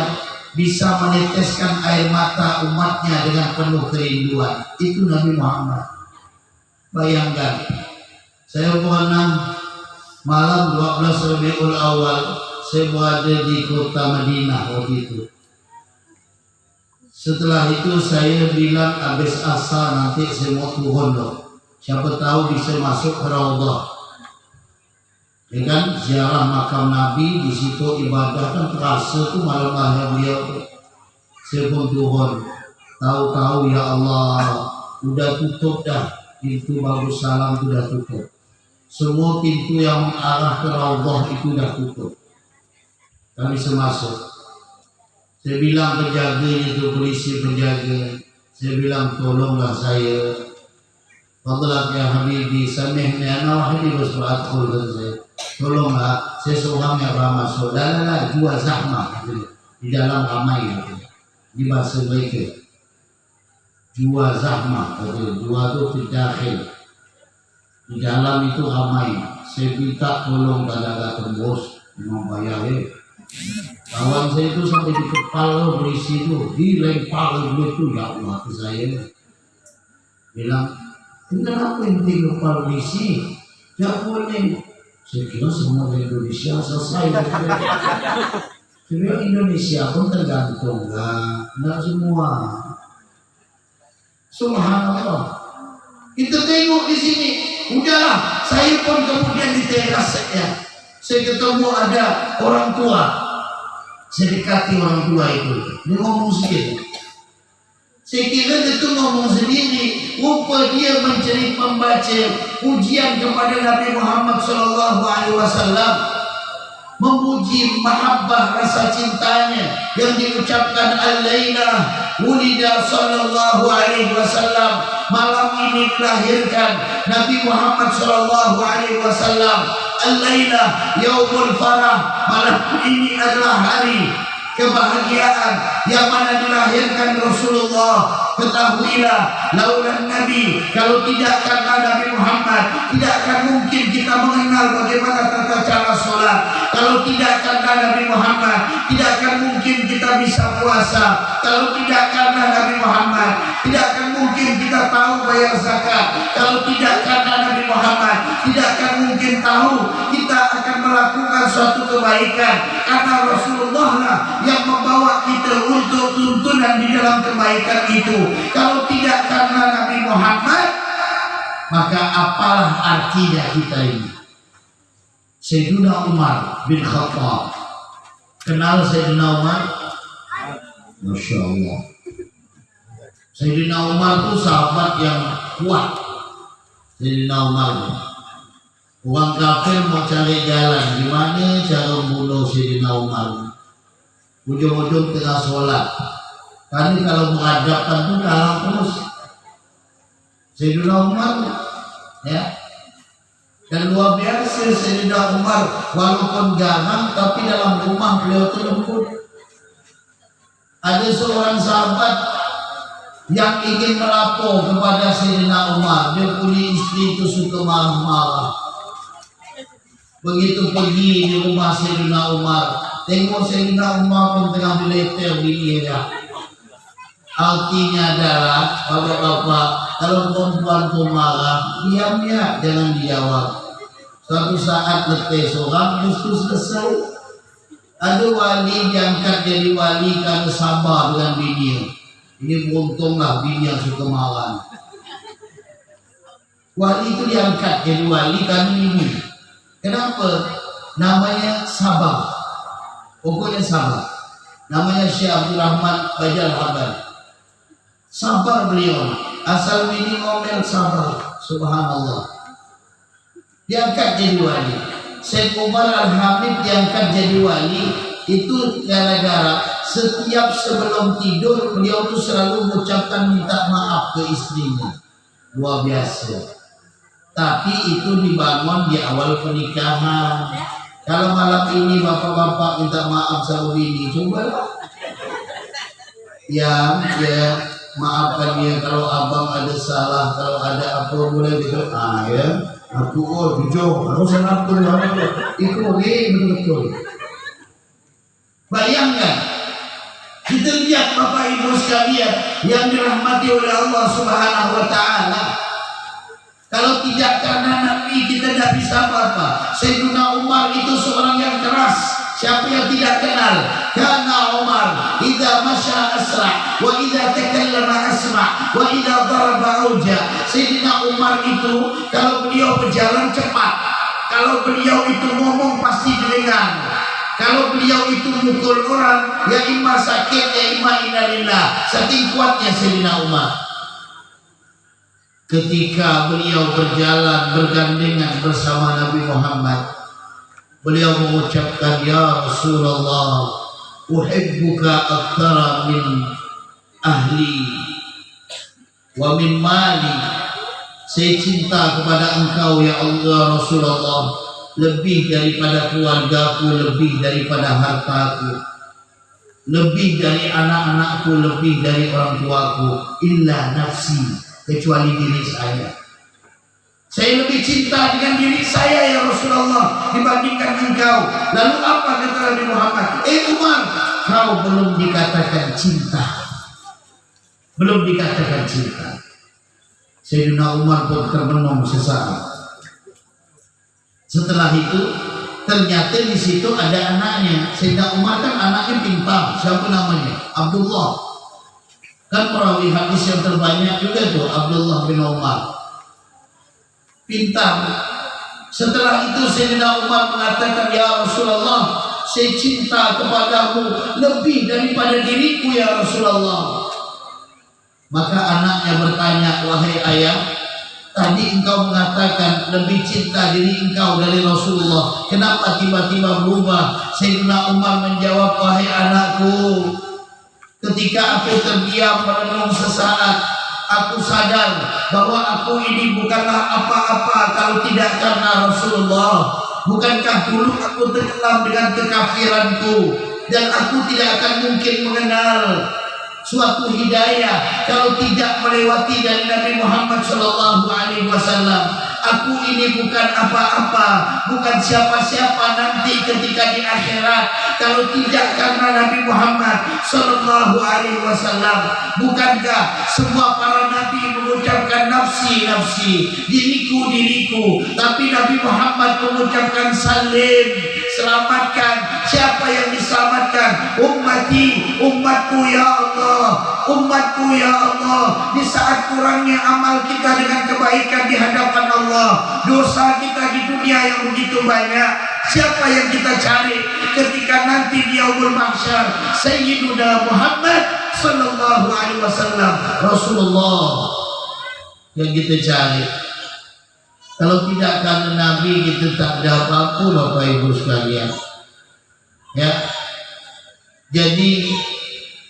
bisa meneteskan air mata umatnya dengan penuh kerinduan. Itu Nabi Muhammad. Bayangkan, saya pernah malam 12 Rabiul Awal, saya berada di kota Madinah waktu itu. Setelah itu saya bilang habis asar nanti saya mau turun loh. Siapa tahu bisa masuk ke Raudhah. Ya kan, ziarah makam Nabi, di situ ibadah kan terasa tuh malam lahir beliau tuh. Saya pun turun, tahu-tahu ya Allah, udah tutup dah, pintu Bagus Salam sudah tutup. Semua pintu yang mengarah ke Raudhah itu dah tutup. Tak bisa masuk. Saya bilang penjaganya itu, polisi penjaga, saya bilang tolonglah saya. Fadlak ya Habibi, samihni ana wa habibi wasba'atul saya. Tolonglah, saya seorang yang ramah saudara, jua zahmah gitu. Di dalam ramai gitu. Di bahasa mereka jua zahmah gitu. Jua itu fidakhil, di dalam itu ramai. Saya minta tolong kadang-kadang tembus, memang bayar ya. Kawan saya itu sampai di kepala polisi itu dilempar begitu, ya Allah ke saya. Bilang, kenapa inti kepala polisi? Tak boleh. Saya kira semua di Indonesia selesai. Sebenarnya Indonesia pun tergantung lah, tidak semua. Subhanallah. Kita tengok di sini, udahlah. Saya pun kemudian di teras saya ketemu ada orang tua. Saya dekati orang tua itu, dia ngomong sedikit. Saya kira dia tu ngomong sendiri. Rupa dia membaca pujian kepada Nabi Muhammad SAW, memuji mahabbah rasa cintanya yang diucapkan al-lailah wulida sallallahu alaihi wasallam, malam ini dilahirkan Nabi Muhammad SAW. Al-lailah yaumul farah, malam ini adalah hari kebahagiaan yang mana dilahirkan Rasulullah. Ketahuilah, laulan Nabi, kalau tidak karena Nabi Muhammad, tidak akan mungkin kita mengenal bagaimana tata cara sholat. Kalau tidak karena Nabi Muhammad, tidak akan mungkin kita bisa puasa. Kalau tidak karena Nabi Muhammad, tidak akan mungkin kita tahu bayar zakat. Kalau tidak karena Nabi Muhammad, tidak akan mungkin tahu kita akan melakukan suatu kebaikan. Karena Rasulullah lah yang membawa kita untuk tuntunan di dalam kebaikan itu. Kalau tidak karena Nabi Muhammad, maka apalah artinya kita ini? Sayyidina Umar bin Khattab. Kenal Sayyidina Umar? Masya Allah. Sayyidina Umar itu sahabat yang kuat. Sayyidina Umar, orang kafir mau cari jalan gimana cara membunuh Sayyidina Umar. Ujung-ujung tengah sholat, tadi kalau menghadapkan itu kalah terus Sayyidina Umar, ya. Dan luar biasa Sayyidina Umar, walaupun garang tapi dalam rumah beliau itu lembut. Ada seorang sahabat yang ingin melapor kepada Sayyidina Umar. Dia punya istri itu suka marah-marah. Begitu pergi di rumah Sayyidina Umar, tengok Sayyidina Umar pun tengah dileter bini dia. Artinya adalah bapak-bapak, kalau perempuan tu marah, diam ya, jangan dijawab. Suatu saat letih seorang justru selesai. Ada wali diangkat jadi wali karena sabar dengan bini. Ini beruntunglah bini yang suka marah. Wali itu diangkat jadi wali karena ini. Kenapa? Namanya sabar. Pokoknya sabar. Namanya Syekh Abdul Rahman Bajal Habar. Sabar beliau. Asal bini ngomel sabar. Subhanallah. Diangkat jadi wali. Syekh Umar Al-Hamid diangkat jadi wali. Itu gara-gara setiap sebelum tidur beliau tuh selalu mengucapkan minta maaf ke istrinya. Luar biasa. Tapi itu dibangun di awal pernikahan. Kalau malam ini bapak-bapak minta maaf sama bini, cobalah. Ya, maafkan dia kalau abang ada salah, kalau ada apa boleh gitu. Ya, aku jujur, aku salah betul itu betul. Bayangkan, kita lihat Bapak Ibu sekalian yang dirahmati oleh Allah Subhanahu wa Ta'ala. Kalau tidak karena Nabi, kita tidak bisa apa-apa. Sayyidina Umar itu seorang yang keras. Siapa yang tidak kenal? Karena Umar idza masya asra wa idza takallama asma wa idza daraba auja. Sayyidina Umar itu kalau beliau berjalan cepat, kalau beliau itu ngomong pasti didengar. Kalau beliau itu mukul orang, ya imma sakit, ya imma innalillah. Saking kuatnya Sayyidina Umar. Ketika beliau berjalan bergandengan bersama Nabi Muhammad, beliau mengucapkan, ya Rasulullah, uhibbuka aktsara min ahli wa min mali. Saya cinta kepada engkau ya Allah Rasulullah, lebih daripada keluargaku, lebih daripada hartaku, lebih dari anak-anakku, lebih dari orang tuaku, illa nafsi, kecuali diri saya. Saya lebih cinta dengan diri saya ya Rasulullah dibandingkan engkau. Lalu apa kata Nabi Muhammad? Umar, kau belum dikatakan cinta. Belum dikatakan cinta. Sayyidina Umar pun termenung sesaat. Setelah itu ternyata di situ ada anaknya. Sayyidina Umar kan anaknya pintar. Siapa namanya? Abdullah. Kan perawi hadis yang terbanyak juga tuh Abdullah bin Umar. Pintar. Setelah itu Sayyidina Umar mengatakan, ya Rasulullah, saya cinta kepadamu lebih daripada diriku ya Rasulullah. Maka anaknya bertanya, wahai ayah, tadi engkau mengatakan lebih cinta diri engkau dari Rasulullah. Kenapa tiba-tiba berubah? Sayyidina Umar menjawab, wahai anakku, ketika aku terdiam merenung sesaat, aku sadar bahwa aku ini bukanlah apa-apa kalau tidak karena Rasulullah. Bukankah dulu aku tenggelam dengan kekafiranku, dan aku tidak akan mungkin mengenal suatu hidayah kalau tidak melewati dari Nabi Muhammad SAW. Aku ini bukan apa-apa, bukan siapa-siapa nanti ketika di akhirat kalau tidak karena Nabi Muhammad SAW. Bukankah semua para nabi mengucapkan nafsi, nafsi, diriku, diriku, tapi Nabi Muhammad mengucapkan salim, selamatkan. Siapa yang diselamatkan? Ummati, umatku ya Allah, umatku ya Allah. Di saat kurangnya amal kita dengan kebaikan di hadapan Allah, dosa kita di dunia yang begitu banyak, siapa yang kita cari ketika nanti di yaumul mahsyar? Sayyiduna Muhammad sallallahu alaihi wasallam, Rasulullah yang kita cari. Kalau tidak karena Nabi, kita tak ada apa-apa Bapak Ibu sekalian. Ya, jadi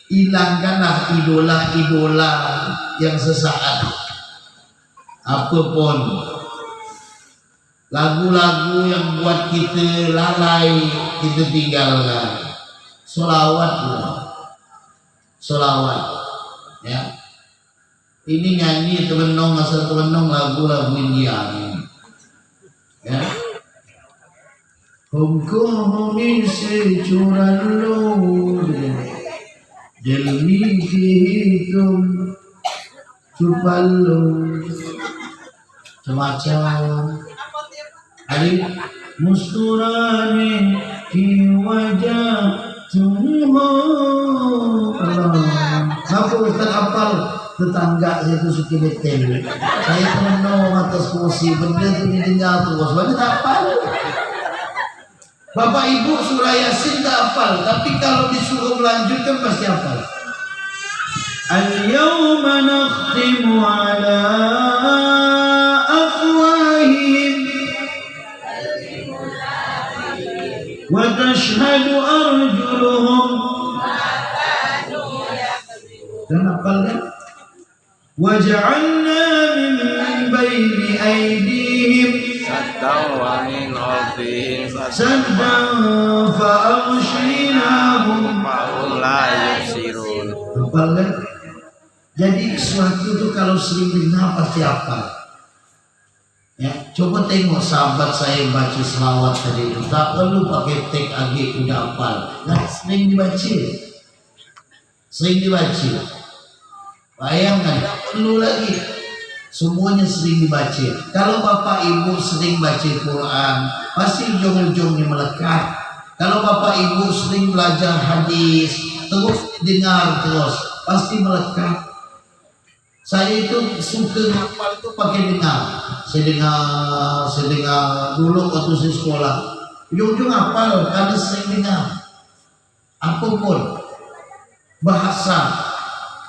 hilangkanlah idola-idola yang sesaat. Apapun lagu-lagu yang buat kita lalai, kita tinggalkan. Sholawat, sholawat, ya. Ini nyanyi temenong asal temenong lagu-lagu India ini. Ya. Humko humi se curan lo, jelmi hitum cupalo, semacam. Ali musturane ki wajah tumho. Apa Ustaz apal tetangga saya itu suka betel. Saya pernah atas kursi benda tu didengar tu, sebab tak apal. Bapak Ibu surah Yasin tak hafal, tapi kalau disuruh melanjutkan pasti hafal. Al-yawma nakhtimu ala afwahihim wa tashhadu arjuluhum. Dan hafal kan? Wa ja'alna min bayni aydihim Saddan wa min khalfihim saddan fa'aghshaynahum fahum la yubsirun. hafal kan? Jadi sesuatu itu kalau sering dengar pasti hafal. Ya, coba tengok sahabat saya baca selawat tadi itu, tak perlu pakai tek agi udah hafal. Nah, sering dibaca. Sering dibaca. Bayangkan, tak perlu lagi. Semuanya sering dibaca. Kalau Bapak Ibu sering baca Quran, pasti ujung-ujungnya melekat. Kalau Bapak Ibu sering belajar hadis, terus dengar terus, pasti melekat. Saya itu suka ngapal itu pakai dengar. Saya dengar dulu waktu saya sekolah. Ujung-ujung hafal karena sering dengar. Apapun bahasa.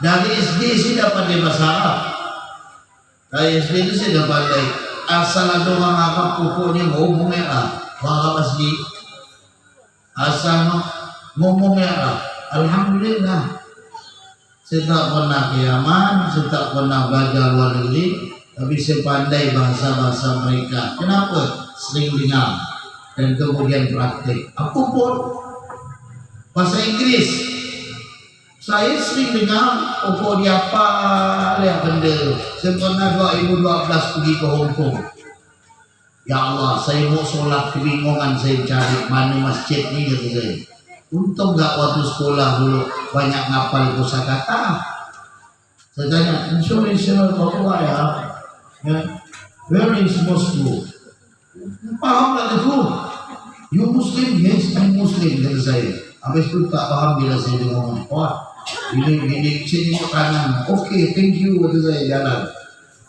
Dari SD saya dapat bahasa Arab. Dari SD itu saya dapat pandai. Asal ada orang Arab pokoknya ngomongnya Arab. Orang Arab asli. Asal ngomongnya Arab. Alhamdulillah. Saya tak pernah ke Yaman, saya tak pernah belajar luar negeri, tapi saya pandai bahasa-bahasa mereka. Kenapa? Sering dengar dan kemudian praktik. Apapun bahasa Inggris, saya sering dengar. Pokok dia apa lihat benda. Saya pernah 2012 pergi ke Hong Kong. Ya Allah, saya mau solat kebingungan, saya cari mana masjid ni kata saya. Untung gak waktu sekolah dulu banyak ngapal kosakata. Saya tanya, Indonesia Papua ya, where is Moscow? Paham tak itu? You Muslim? Yes, I'm Muslim kata saya. Habis itu tak paham bila saya ngomong, wah, ini sini ke kanan. Okay, thank you kata saya jalan.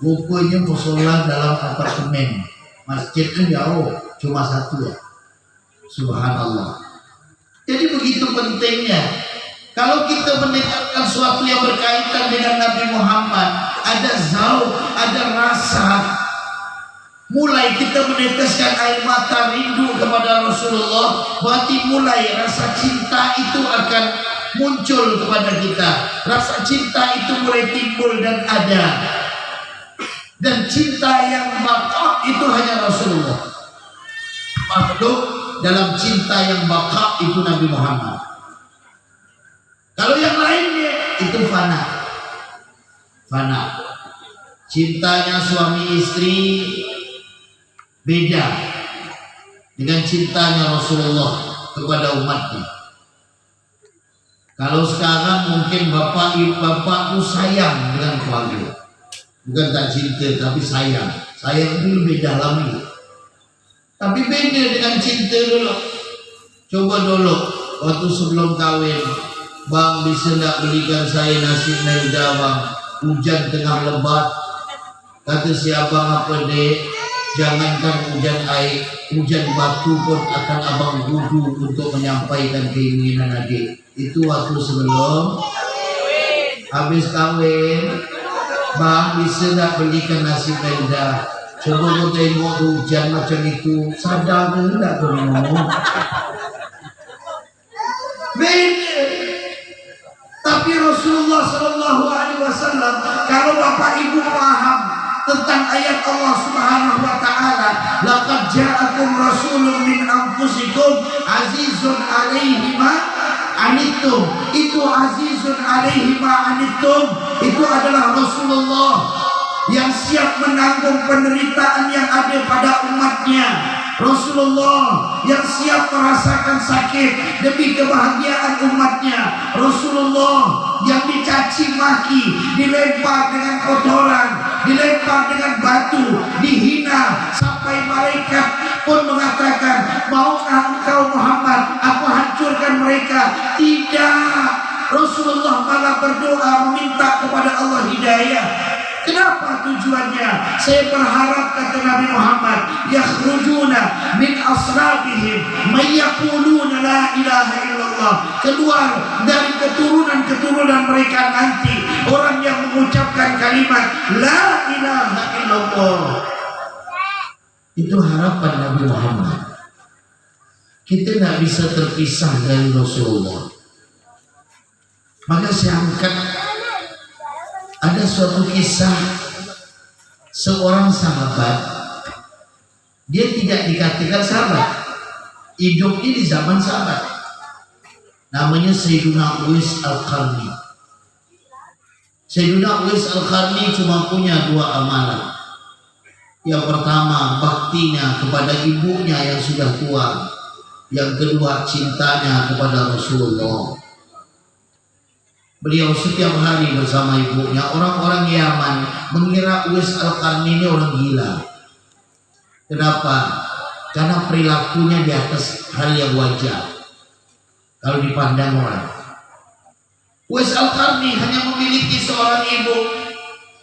Rupanya musola dalam apartemen. Masjidnya jauh, cuma satu ya. Subhanallah. Jadi begitu pentingnya. Kalau kita mendekatkan sesuatu yang berkaitan dengan Nabi Muhammad, ada zauq, ada rasa. Mulai kita meneteskan air mata rindu kepada Rasulullah, berarti mulai rasa cinta itu akan muncul kepada kita. Rasa cinta itu mulai timbul dan ada. Dan cinta yang baka itu hanya Rasulullah. Makhluk dalam cinta yang baka itu Nabi Muhammad. Kalau yang lainnya itu fana. Fana. Cintanya suami istri beda dengan cintanya Rasulullah kepada umatnya. Kalau sekarang mungkin bapak itu sayang dengan keluarga. Bukan tak cinta tapi sayang. Sayang itu lebih dalam. Tapi beda dengan cinta dulu. Coba dulu waktu sebelum kahwin, bang bisa tak belikan saya nasi melda bang? Hujan tengah lebat. Kata si abang apa dek? Jangankan hujan air, hujan batu pun akan abang wudu untuk menyampaikan keinginan adik. Itu waktu sebelum habis kahwin. Bang bisa tak belikan nasi melda? Coba kau tengok hujan macam itu, sadar ke tak kau ngomong? Beda. Tapi Rasulullah SAW, kalau bapak ibu paham tentang ayat Allah Subhanahu wa taala, laqad ja'akum rasulun min anfusikum azizun 'alaihi ma anittum. Itu azizun 'alaihi ma anittum itu adalah Rasulullah yang siap menanggung penderitaan yang ada pada umatnya. Rasulullah yang siap merasakan sakit demi kebahagiaan umatnya. Rasulullah yang dicaci maki, dilempar dengan kotoran, dilempar dengan batu, dihina sampai malaikat pun mengatakan, maukah engkau Muhammad aku hancurkan mereka? Tidak. Rasulullah malah berdoa meminta kepada Allah hidayah. Kenapa tujuannya? Saya berharap, kata Nabi Muhammad, yakhrujuna min asrabihim may yaquluna la ilaha illallah. Keluar dari keturunan mereka nanti orang yang mengucapkan kalimat la ilaha illallah. Itu harapan Nabi Muhammad. Kita tidak bisa terpisah dari Rasulullah. Maka saya angkat ada suatu kisah seorang sahabat. Dia tidak dikatakan sahabat, hidupnya di zaman sahabat. Namanya Sayyiduna Uwais Al-Qarni. Sayyiduna Uwais Al-Qarni cuma punya 2 amalan. Yang pertama, baktinya kepada ibunya yang sudah tua. Yang kedua, cintanya kepada Rasulullah. Beliau setiap hari bersama ibunya. Orang-orang Yaman mengira Uwais Al-Qarni ini orang gila. Kenapa? Karena perilakunya di atas hal yang wajar kalau dipandang orang. Uwais Al-Qarni hanya memiliki seorang ibu.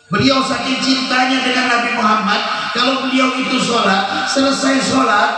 Beliau saking cintanya dengan Nabi Muhammad, kalau beliau itu sholat, selesai sholat,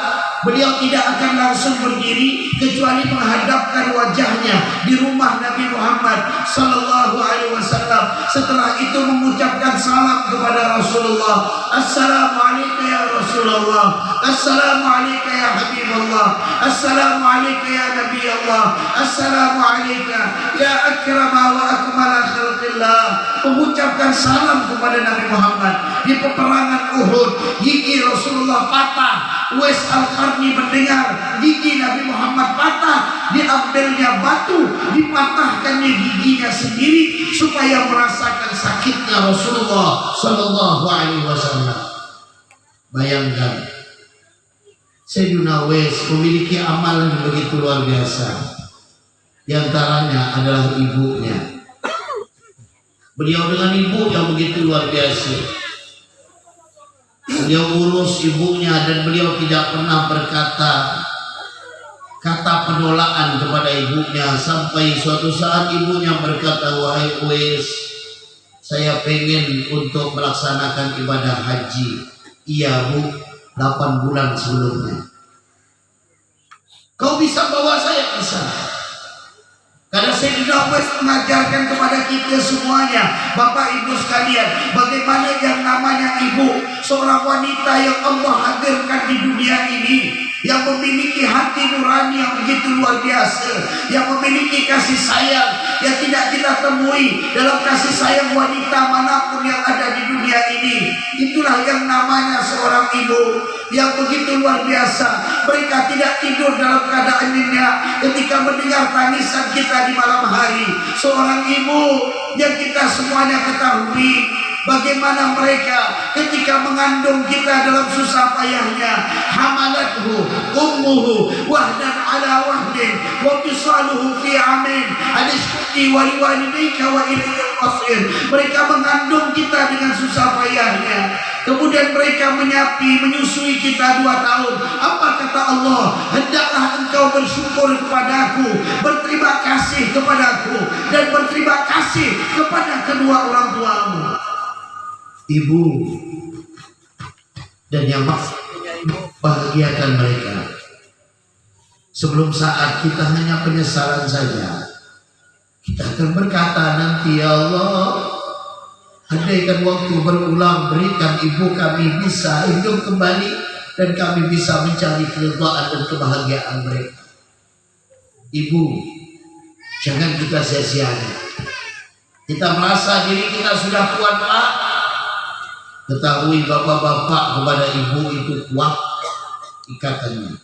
beliau tidak akan langsung berdiri kecuali menghadapkan wajahnya di rumah Nabi Muhammad sallallahu alaihi wasallam. Setelah itu mengucapkan salam kepada Rasulullah. Assalamualaikum ya Rasulullah. Assalamualaikum ya Habibullah. Assalamualaikum ya Nabi Allah. Assalamualaikum ya akrama wa akmala khalqillah. Mengucapkan salam kepada Nabi Muhammad. Di peperangan Uhud, gigi Rasulullah patah. Uwais Al-Qarni mendengar gigi Nabi Muhammad patah, diambilnya batu, dipatahkannya giginya sendiri supaya merasakan sakitnya Rasulullah sallallahu alaihi wasallam. Bayangkan, Sayyidina Uwais memiliki amalan yang begitu luar biasa. Di antaranya adalah ibunya. Beliau dengan ibu yang begitu luar biasa. Beliau urus ibunya dan beliau tidak pernah berkata kata penolakan kepada ibunya, sampai suatu saat ibunya berkata, wahai Uwais, saya pengen untuk melaksanakan ibadah haji. Iya Bu, 8 bulan sebelumnya. Kau bisa bawa saya? Bisa. Karena Sayyidina Uwais mengajarkan kepada kita semuanya, Bapak Ibu sekalian, bagaimana yang namanya ibu, seorang wanita yang Allah hadirkan di dunia ini, yang memiliki hati nurani yang begitu luar biasa, yang memiliki kasih sayang yang tidak kita temui dalam kasih sayang wanita manapun yang ada di dunia ini. Itulah yang namanya seorang ibu yang begitu luar biasa. Mereka tidak tidur dalam keadaan nyenyak ketika mendengar tangisan kita di malam hari. Seorang ibu yang kita semuanya ketahui bagaimana mereka ketika mengandung kita dalam susah payahnya. Hamalathu ummuhu wahdan ala wahdin wa fisaluhu fi amin anishkuti wa liwalidayka wa ilaihil masir. Mereka mengandung kita dengan susah payahnya, kemudian mereka menyusui kita 2 tahun. Apa kata Allah? Hendaklah engkau bersyukur kepadaku, berterima kasih kepadaku, dan berterima kasih kepada kedua orang tuamu. Ibu dan yang bahagiakan mereka. Sebelum saat kita hanya penyesalan saja. Kita akan berkata nanti, ya Allah, andaikan waktu berulang, berikan ibu kami bisa hidup kembali dan kami bisa mencari keridhaan dan kebahagiaan mereka. Ibu, jangan kita sia-siakan. Kita merasa diri kita sudah kuat, Pak. Ketahui bapak-bapak kepada ibu itu kuat ikatannya.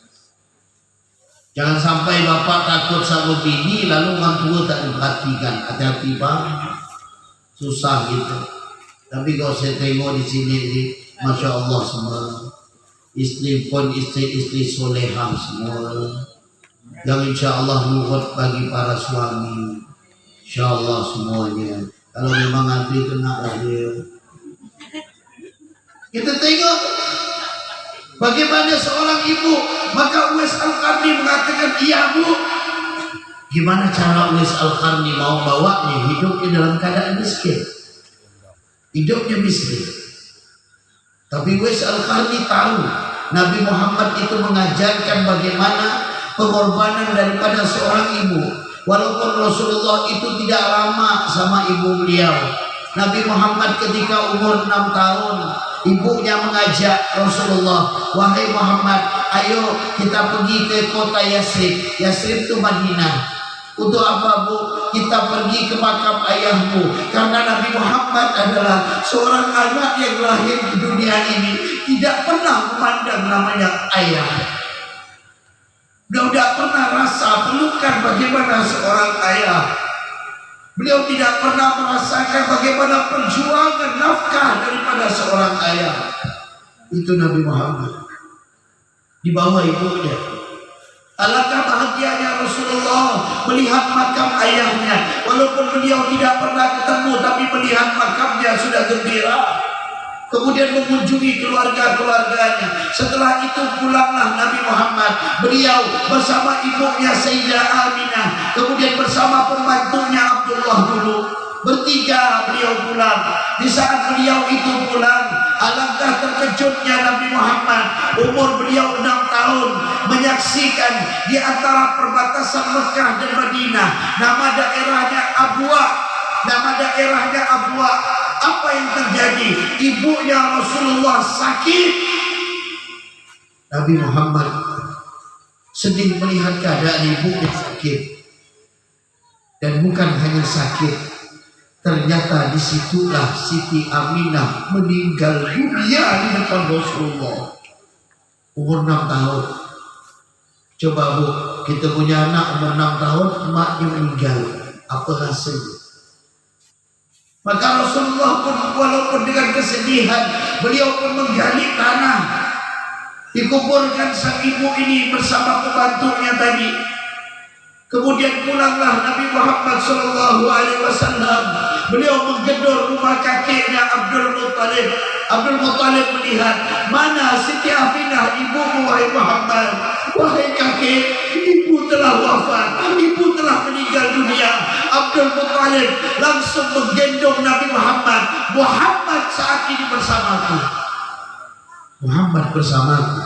Jangan sampai bapak takut sama bini lalu orang tua tak diperhatikan. Hati-hati Pak. susah gitu. Tapi kalau saya tengok di sini ini, masya Allah semua istri pun istri solehah semua, yang insya Allah nurut bagi para suami, insya Allah semuanya. Kalau memang nanti kena dia, kita tengok bagaimana seorang ibu. Maka Uwais Al-Qarni mengatakan, iya bu, gimana cara Uwais Al-Qarni mau bawanya hidupnya dalam keadaan miskin, hidupnya miskin. Tapi Uwais Al-Qarni tahu Nabi Muhammad itu mengajarkan bagaimana pengorbanan daripada seorang ibu. Walaupun Rasulullah itu tidak lama sama ibu beliau, Nabi Muhammad ketika umur 6 tahun, ibunya mengajak Rasulullah, wahai Muhammad, ayo kita pergi ke kota Yasrib. Yasrib itu Madinah. Untuk apa bu? Kita pergi ke makam ayahmu. Karena Nabi Muhammad adalah seorang anak yang lahir di dunia ini tidak pernah memandang namanya ayah. Beliau tidak pernah rasa pelukan bagaimana seorang ayah. Beliau tidak pernah merasakan bagaimana perjuangan nafkah daripada seorang ayah. Itu Nabi Muhammad di bawah ibunya. Alangkah bahagianya Rasulullah melihat makam ayahnya. Walaupun beliau tidak pernah ketemu, tapi melihat makamnya sudah gembira. Kemudian mengunjungi keluarga-keluarganya. Setelah itu pulanglah Nabi Muhammad. Beliau bersama ibunya Sayyidah Aminah, kemudian bersama pembantunya Abdullah dulu. Bertiga beliau pulang. Di saat beliau itu pulang, alangkah terkejutnya Nabi Muhammad. Umur beliau 6 tahun, menyaksikan di antara perbatasan Mekah dan Madinah, nama daerahnya Abwa. Nama daerahnya Abwa. Apa yang terjadi? Ibunya Rasulullah sakit. Nabi Muhammad sedih melihat keadaan ibunya sakit. Dan bukan hanya sakit, ternyata disitulah Siti Aminah meninggal dunia di depan Rasulullah. Umur 6 tahun. Coba bu, kita punya anak umur 6 tahun, emaknya meninggal. Apa hasilnya? Maka Rasulullah pun walaupun dengan kesedihan, beliau pun menggali tanah. Dikuburkan sang ibu ini bersama pembantunya tadi. Kemudian pulanglah Nabi Muhammad SAW. Beliau menggedor rumah kakeknya Abdul Muttalib. Abdul Muttalib melihat, mana Siti Aminah ibumu wahai Muhammad? Wahai kakek, ibu telah wafat, ibu telah meninggal dunia. Abdul Muttalib langsung menggendong Nabi Muhammad. Muhammad saat ini bersamaku. Muhammad bersamaku.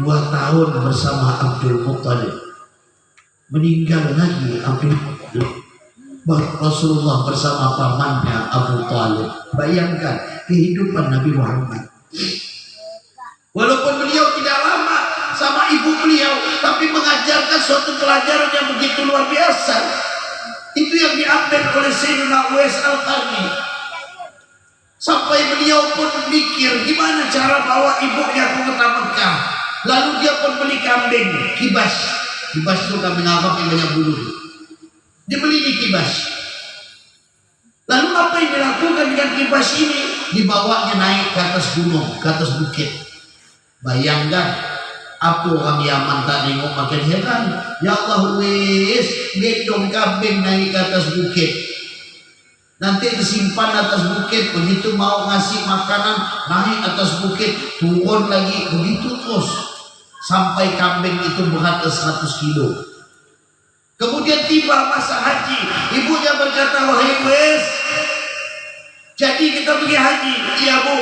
2 tahun bersama Abdul Muttalib. Meninggal lagi Abdul Muttalib. Rasulullah bersama pamannya Abu Talib. Bayangkan kehidupan Nabi Muhammad. Walaupun beliau tidak lama sama ibu beliau, tapi mengajarkan suatu pelajaran yang begitu luar biasa. Itu yang diambil oleh Sayyidina Uwais Al-Qarni. Sampai beliau pun memikir gimana cara bawa ibunya ke kota Mekah. Lalu dia pun beli kambing kibas. Kibas itu kambing Arab yang banyak bulu. Dia beli di kibas. Lalu apa yang dilakukan dengan kibas ini? Dibawanya naik ke atas gunung, ke atas bukit. Bayangkan, apa orang Yaman tak nengok makin heran. Ya Allah wis, gendong kambing naik ke atas bukit. Nanti disimpan atas bukit, begitu mau ngasih makanan naik atas bukit, turun lagi, begitu terus. Sampai kambing itu berat 100 kilo. Kemudian tiba masa haji, ibunya berkata, wahai Uwais, jadi kita pergi haji. Iya bu.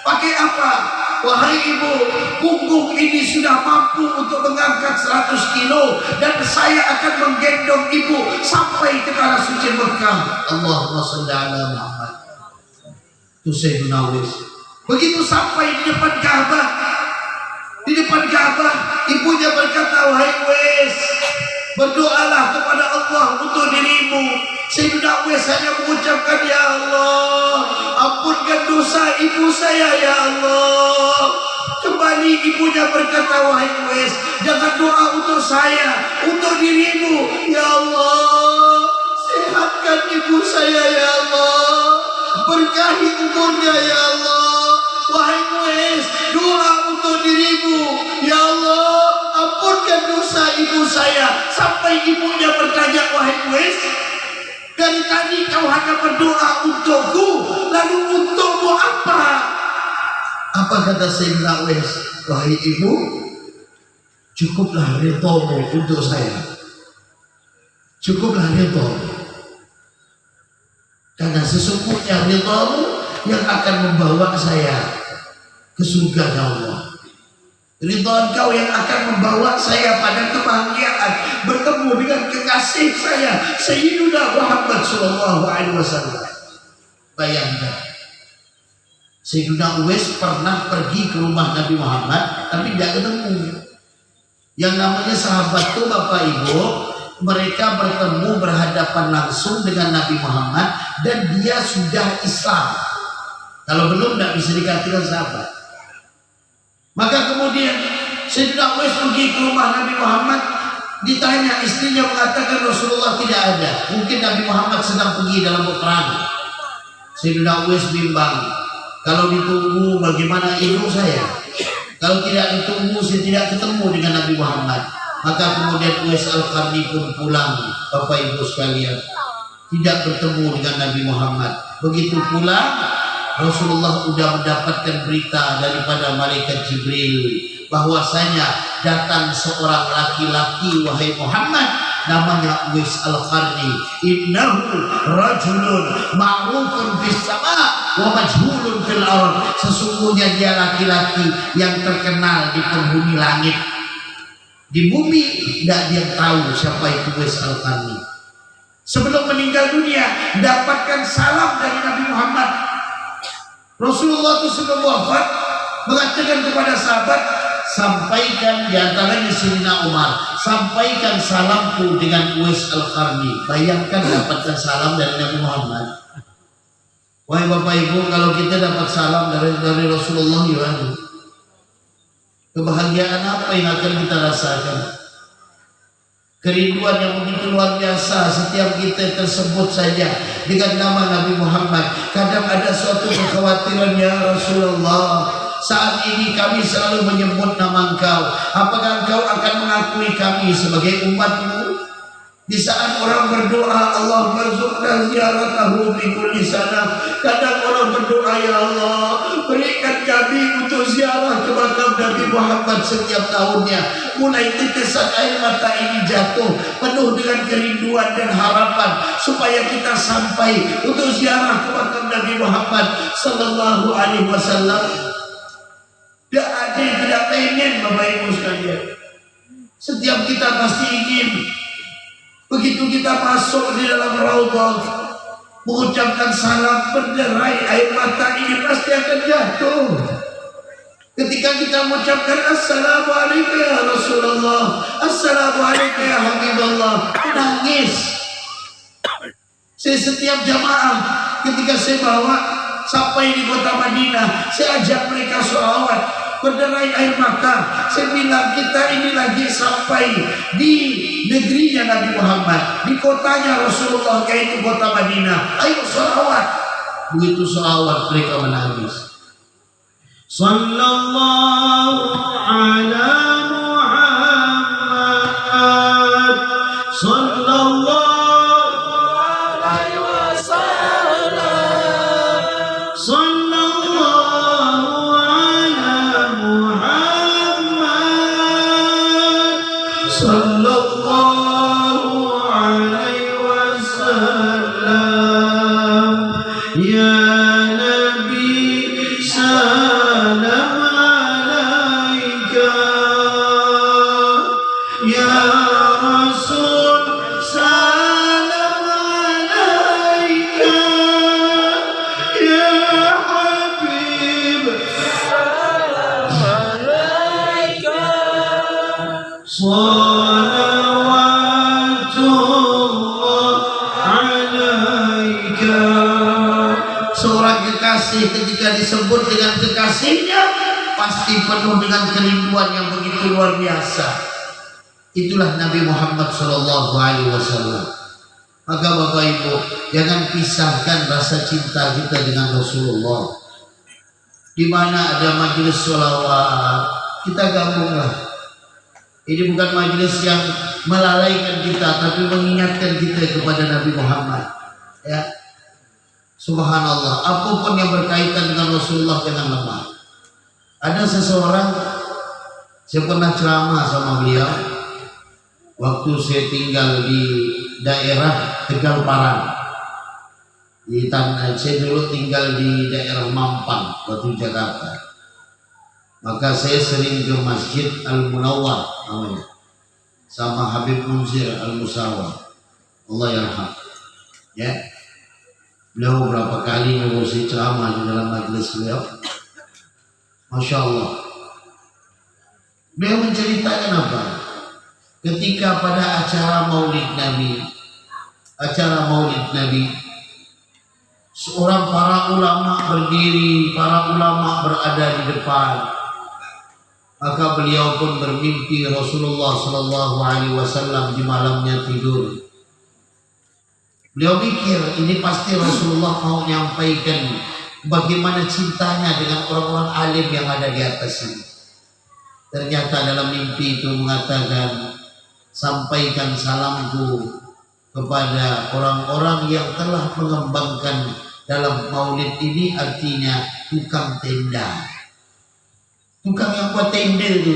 Pakai apa? Wahai ibu, punggung ini sudah mampu untuk mengangkat 100 kilo dan saya akan menggendong ibu sampai ke tanah suci Mekah. Allahumma shalli ala Muhammad. Itu Sayyidina Uwais. Begitu sampai di depan Ka'bah, ibunya berkata, wahai Uwais, berdoalah kepada Allah untuk dirimu. Sayyidina Uwais hanya mengucapkan, ya Allah, ampunkan dosa ibu saya ya Allah. Kembali ibunya berkata, wahai Uwais, jangan doa untuk saya, untuk dirimu. Ya Allah, sehatkan sembuhkan ibu saya ya Allah, berkahi umurnya ya Allah. Wahai Muiz, doa untuk dirimu ya Allah, ampunkan dosa ibu saya. Sampai ibunya bertanya, wahai Muiz, dari tadi kau hanya berdoa untukku, lalu untukmu apa? Apa kata Sayyidina Uwais? Wahai ibu, cukuplah ridhomu untuk saya. Cukuplah ridhomu. Karena sesungguhnya ridhomu yang akan membawa saya ke surga Allah. Ridho Engkau yang akan membawa saya pada kebahagiaan, bertemu dengan kekasih saya Sayyidina Muhammad sallallahu alaihi wasallam. Bayangkan, Sayyidina Uwais pernah pergi ke rumah Nabi Muhammad tapi tidak ketemu. Yang namanya sahabat itu Bapak Ibu, mereka bertemu berhadapan langsung dengan Nabi Muhammad dan dia sudah Islam. Kalau belum tidak bisa dikatakan sahabat. Maka kemudian Sayyidina Uwais pergi ke rumah Nabi Muhammad, ditanya, istrinya mengatakan Rasulullah tidak ada. Mungkin Nabi Muhammad sedang pergi dalam peperangan. Sayyidina Uwais bimbang, kalau ditunggu bagaimana ibu saya? Kalau tidak ditunggu saya tidak ketemu dengan Nabi Muhammad. Maka kemudian Uwais Al-Qarni pun pulang, Bapak Ibu sekalian, tidak bertemu dengan Nabi Muhammad. Begitu pulang, Rasulullah sudah mendapatkan berita daripada malaikat Jibril bahwasanya datang seorang laki-laki, wahai Muhammad, namanya Uwais Al-Qarni. Innahu rajulun ma'rufun fis sama' wa majhulun fil ard. Sesungguhnya dia laki-laki yang terkenal di penghuni langit. Di bumi tidak dia tahu siapa itu Uwais Al-Qarni. Sebelum meninggal dunia dapatkan salam dari Nabi Muhammad. Rasulullah itu sebelum wafat mengatakan kepada sahabat, sampaikan, diantaranya Sayyidina Umar, sampaikan salamku dengan Uwais Al-Qarni. Bayangkan dapatkan salam dari Nabi Muhammad. Wahai Bapak Ibu, kalau kita dapat salam dari Rasulullah, ya, kebahagiaan apa yang akan kita rasakan? Kerinduan yang begitu luar biasa. Setiap kita tersebut saja dengan nama Nabi Muhammad, kadang ada suatu kekhawatiran, ya Rasulullah, saat ini kami selalu menyebut nama Engkau, apakah Engkau akan mengakui kami sebagai umat-Mu? Di saat orang berdoa, Allah berzuqna ziyaratahu fi kulli sana, kadang orang berdoa, ya Allah, berikan kami untuk ziarah ke makam Nabi Muhammad setiap tahunnya. Mulai tetesan air mata ini jatuh, penuh dengan kerinduan dan harapan supaya kita sampai untuk ziarah ke makam Nabi Muhammad sallallahu alaihi wasallam. Tidak ada yang tidak pengen, Bapak Ibu sekalian. Setiap kita pasti ingin. Begitu kita masuk di dalam raudhah, mengucapkan salam, berderai air mata ini pasti akan jatuh. Ketika kita mengucapkan Assalamualaikum ya Rasulullah, Assalamualaikum ya Habibullah, menangis. Saya setiap jamaah ketika saya bawa sampai di kota Madinah, saya ajak mereka sholawat, berderai air mata. Saya bilang, kita ini lagi sampai di negerinya Nabi Muhammad, di kotanya Rasulullah, yaitu kota Madinah. Ayo sholawat. Begitu sholawat mereka menangis. Sallallahu ala Muhammad, sallallahu alaihi wasallam, sallallahu ala Muhammad, sallallahu alaihi wasallam. Ya Nabi salam alaika, ya Rasul salam alaika, ya Habib salam alaika, salawatullah alaika. Seorang kekasih ketika disebut dengan kekasihnya pasti penuh dengan kerinduan yang begitu luar biasa. Itulah Nabi Muhammad sallallahu alaihi wasallam. Maka Bapak Ibu, jangan pisahkan rasa cinta kita dengan Rasulullah. Di mana ada majelis sholawat, kita gabunglah. Ini bukan majelis yang melalaikan kita, tapi mengingatkan kita kepada Nabi Muhammad. Ya, subhanallah. Apapun yang berkaitan dengan Rasulullah jangan lemah. Ada seseorang, saya pernah ceramah sama beliau waktu saya tinggal di daerah Tegal Parang. Saya dulu tinggal di daerah Mampang, Batu Jakarta. Maka saya sering ke Masjid Al-Munawwar namanya, sama Habib Munzir Al-Musawwar, Allah yarham. Ya, beliau berapa kali ngurusi ceramah di dalam majelis beliau. Masya Allah. Beliau menceritakan apa? Ketika pada acara Maulid Nabi, seorang para ulama berdiri, para ulama berada di depan. Maka beliau pun bermimpi Rasulullah Sallallahu Alaihi Wasallam di malamnya tidur. Beliau pikir ini pasti Rasulullah mau menyampaikan bagaimana cintanya dengan orang-orang alim yang ada di atas ini. Ternyata dalam mimpi itu mengatakan, sampaikan salamku kepada orang-orang yang telah mengembangkan dalam maulid ini, artinya tukang tenda, tukang yang buat tenda itu.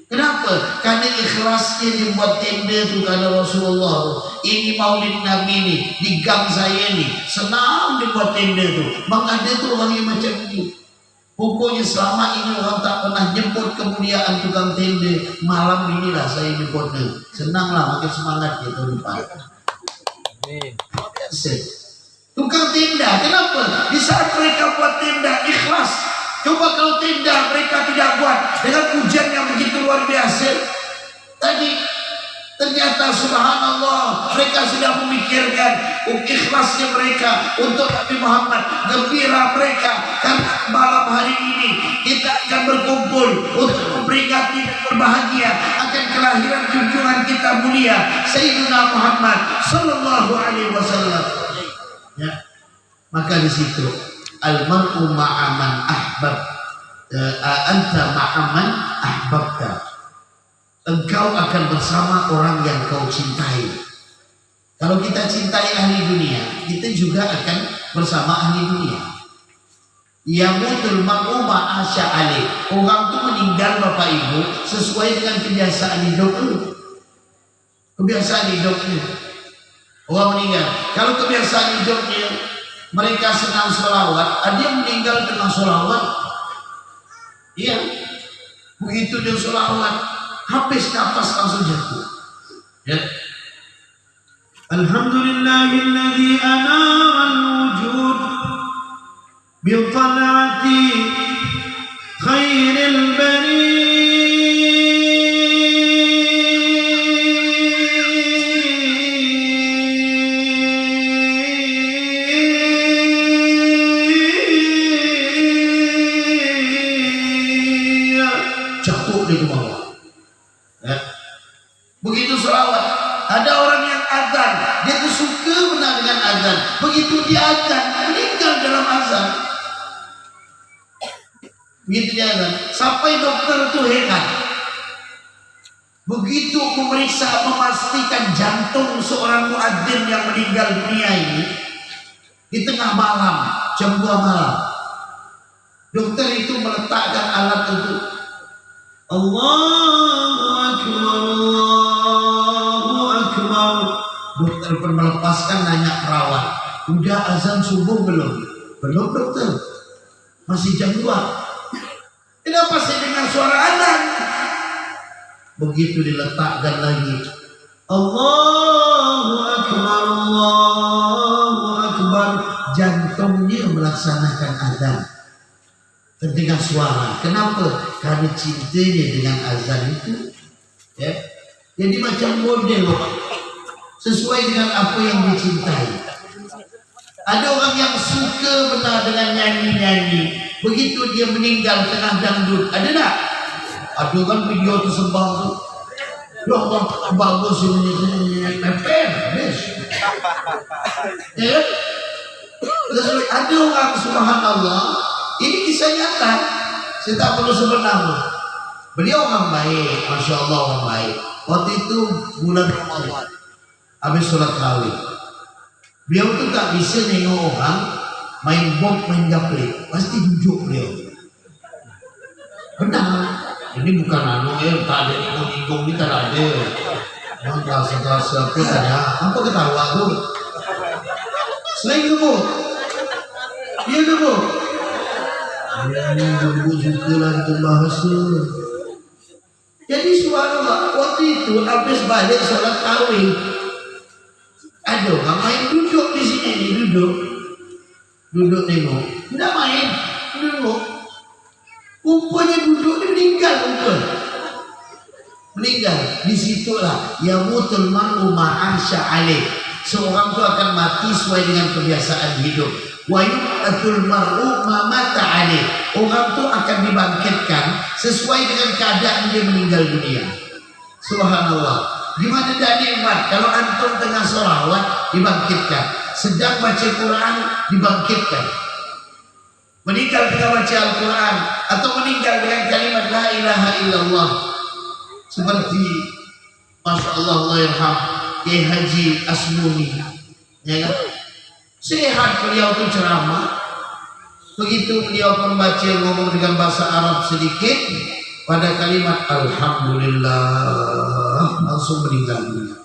Kenapa? Karena ikhlasnya dia buat tenda itu karena Rasulullah. Ini maulid Nabi ini, di gang saya ini, senang dia buat tenda itu. Maka ada tuh orang yang macam ini. Pokoknya selama ini orang tak pernah nyebut kemuliaan tukang tenda, malam inilah saya nyebutnya. Senanglah, makin semangat ya tahun depan. Tukang tenda, kenapa? Di saat mereka buat tenda ikhlas. Coba kalau tenda mereka tidak buat dengan hujan yang begitu luar biasa, tadi ternyata subhanallah mereka sudah memikirkan ikhlasnya mereka untuk Nabi Muhammad, gembira mereka karena malam hari ini kita akan berkumpul untuk memperingati dan berbahagia akan kelahiran junjungan kita mulia Sayyidina Muhammad Sallallahu Alaihi Wasallam. Ya, maka di situ al-mar'u ma'aman ahbab, anta ma'aman ahbabta. Engkau akan bersama orang yang kau cintai. Kalau kita cintai ahli dunia, kita juga akan bersama ahli dunia. Yamutul mar'u ma'asya alaih. Orang itu meninggal Bapak Ibu sesuai dengan kebiasaan hidupnya. Kebiasaan hidupnya. Orang meninggal. Kalau kebiasaan hidupnya mereka senang sholawat, dia meninggal dengan sholawat. Iya, begitu dia sholawat, habis nafas langsung jatuh. Ya. Alhamdulillahilladzi anara al-wujud bi tal'ati khairil bariyah. Jatuh di bawah. Ya. Begitu sholawat, ada orang yang azan, dia tuh suka benar dengan azan. Begitu dia azan, meninggal dalam azan. Begitu dia azan, sampai dokter itu heran. Begitu memeriksa, memastikan jantung seorang muadzin yang meninggal dunia ini di tengah malam, jam 2 malam, dokter itu meletakkan alat itu. Allahu Akbar, Allahu Akbar. Dokter pun melepaskan, nanya perawat, udah azan subuh belum? Belum dokter, masih jam 2. Kenapa saya dengar suara azan? Begitu diletakkan lagi, Allahu Akbar, Allahu Akbar, jantungnya melaksanakan azan. Terdengar suara. Kenapa? Karena cintanya dengan azan itu. Ya. Jadi macam model, sesuai dengan apa yang dicintai. Ada orang yang suka benar dengan nyanyi-nyanyi. Begitu dia meninggal tengah dangdut. Ada tak? Ada kan video tersembang tu. Ya Allah, bagus ini. Mepet. Habis. Ya, terus ada orang subhanallah, ini kisah nyata. Saya tak perlu sebut nama. Beliau orang baik, masya Allah orang baik. Waktu itu bulan Ramadan, habis sholat tarawih. Beliau tu tak bisa nengok orang main bom, main japlik, pasti duduk beliau. Benar. Ini bukan anu ya, tak ada inggung-inggung ni, tak ada. Yang rasa-rasa apa tanya, apa ketawa tu? Selain tu bu, dia tu bu. Ini bu suka lah kita bahasa. Jadi subhanallah, waktu itu habis balik sholat tarawih, ada orang main duduk di sini, duduk tengok, tidak main, duduk. Rupanya duduk dia meninggal. Di situlah yamutul mar'u ma'ansha alaih. Seorang itu akan mati sesuai dengan kebiasaan hidup. Wa yub'atsul mar'u ma mata alaih. Orang itu akan dibangkitkan sesuai dengan keadaan dia meninggal dunia. Subhanallah. Gimana dah nikmat kalau antum tengah sholawat dibangkitkan, sedang baca Quran dibangkitkan. Meninggal dengan baca Al-Quran atau meninggal dengan kalimat La ilaha illallah, seperti Masya Allah, Allah yarham Kiai Haji Asmuni, ya kan? Sehat beliau tu ceramah. Begitu beliau membaca, ngomong dengan bahasa Arab sedikit, pada kalimat Alhamdulillah langsung meninggal dunia.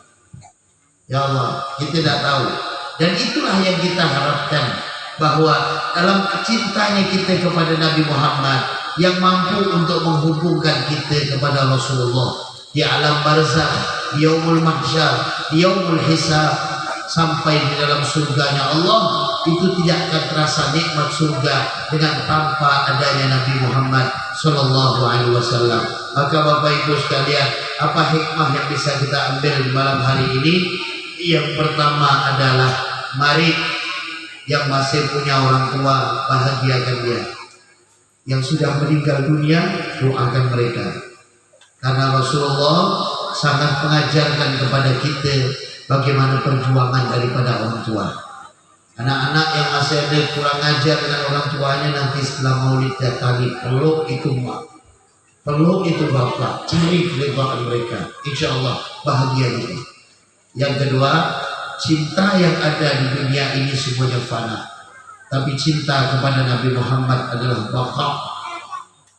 Ya Allah, kita tidak tahu. Dan itulah yang kita harapkan, bahwa dalam cintanya kita kepada Nabi Muhammad yang mampu untuk menghubungkan kita kepada Rasulullah di alam barzakh, di yaumul mahsyar, di yaumul hisab, sampai di dalam surganya Allah, itu tidak akan terasa nikmat surga dengan tanpa adanya Nabi Muhammad sallallahu alaihi wasallam. Maka Bapak Ibu sekalian, apa hikmah yang bisa kita ambil di malam hari ini? Yang pertama adalah, mari yang masih punya orang tua, bahagiakan dia. Yang sudah meninggal dunia, doakan mereka. Karena Rasulullah sangat mengajarkan kepada kita bagaimana perjuangan daripada orang tua. Anak-anak yang masih ada kurang ajar dengan orang tuanya, nanti setelah maulid datangi, peluk itu mak, peluk itu bapak, cari kelebihan mereka. Insya Allah bahagia itu. Yang kedua, cinta yang ada di dunia ini semuanya fana, tapi cinta kepada Nabi Muhammad adalah baqa.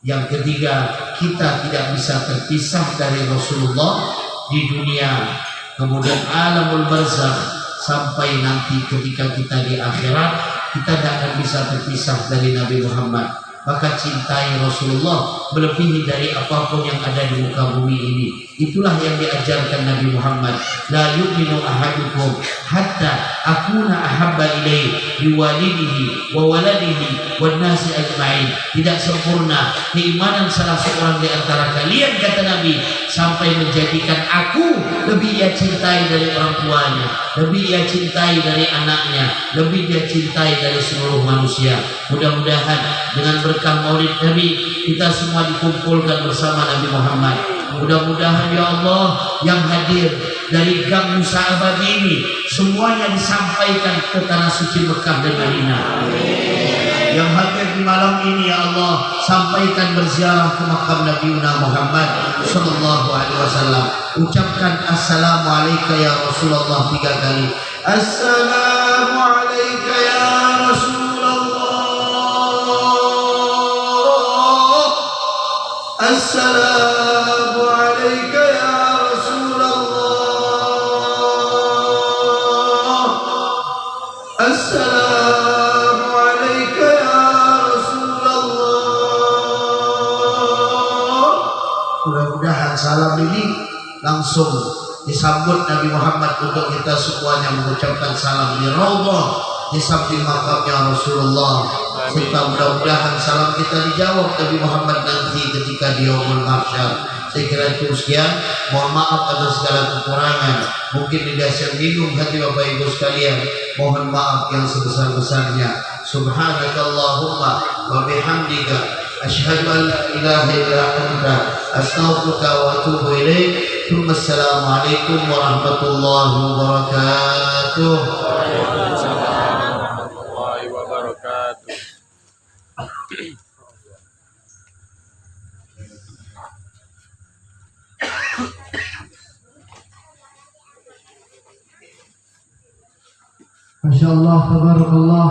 Yang ketiga, kita tidak bisa terpisah dari Rasulullah di dunia, kemudian alamul barzakh, sampai nanti ketika kita di akhirat, kita tidak akan bisa terpisah dari Nabi Muhammad. Maka cintai Rasulullah melebihi dari apapun yang ada di muka bumi ini. Itulah yang diajarkan Nabi Muhammad. La yu'minu ahadukum hatta akuna ahabba ilaihi biwalidihi wa waladihi wan nasi ajma'in. Tidak sempurna keimanan salah seorang di antara kalian, kata Nabi, sampai menjadikan aku lebih ia cintai dari orang tuanya, lebih ia cintai dari anaknya, lebih dia cintai dari seluruh manusia. Mudah-mudahan dengan berkah maulid Nabi, kita semua dikumpulkan bersama Nabi Muhammad. Mudah-mudahan ya Allah yang hadir dari gang Musa Abadi ini, semuanya disampaikan ke tanah suci Mekah dan Madinah. Yang hadir di malam ini ya Allah, sampaikan berziarah ke makam Nabi Muhammad sallallahu alaihi wasallam. Ucapkan assalamualaikum ya Rasulullah 3 kali. Assalamualaikum ya Rasulullah. Assalamualaikum ya Rasulullah. Assalamualaikum ya Rasulullah. Mudah-mudahan salam ini langsung disambut Nabi Muhammad untuk kita semuanya mengucapkan salam di Raudhah di samping makamnya Rasulullah, serta mudah-mudahan salam kita dijawab Nabi Muhammad nanti ketika di yaumul mahsyar. Saya kira itu sekian. Mohon maaf atas segala kekurangan, mungkin tidak singgung hati Bapak Ibu sekalian. Mohon maaf yang sebesar-besarnya. Subhanakallahumma wa bihamdika asyhadu an la ilaha illa anta astaghfiruka wa atubu ilaik. Assalamualaikum warahmatullahi wabarakatuh. wabarakatuh. warahmatullahi wabarakatuh. Masya Allah, tabarakallah.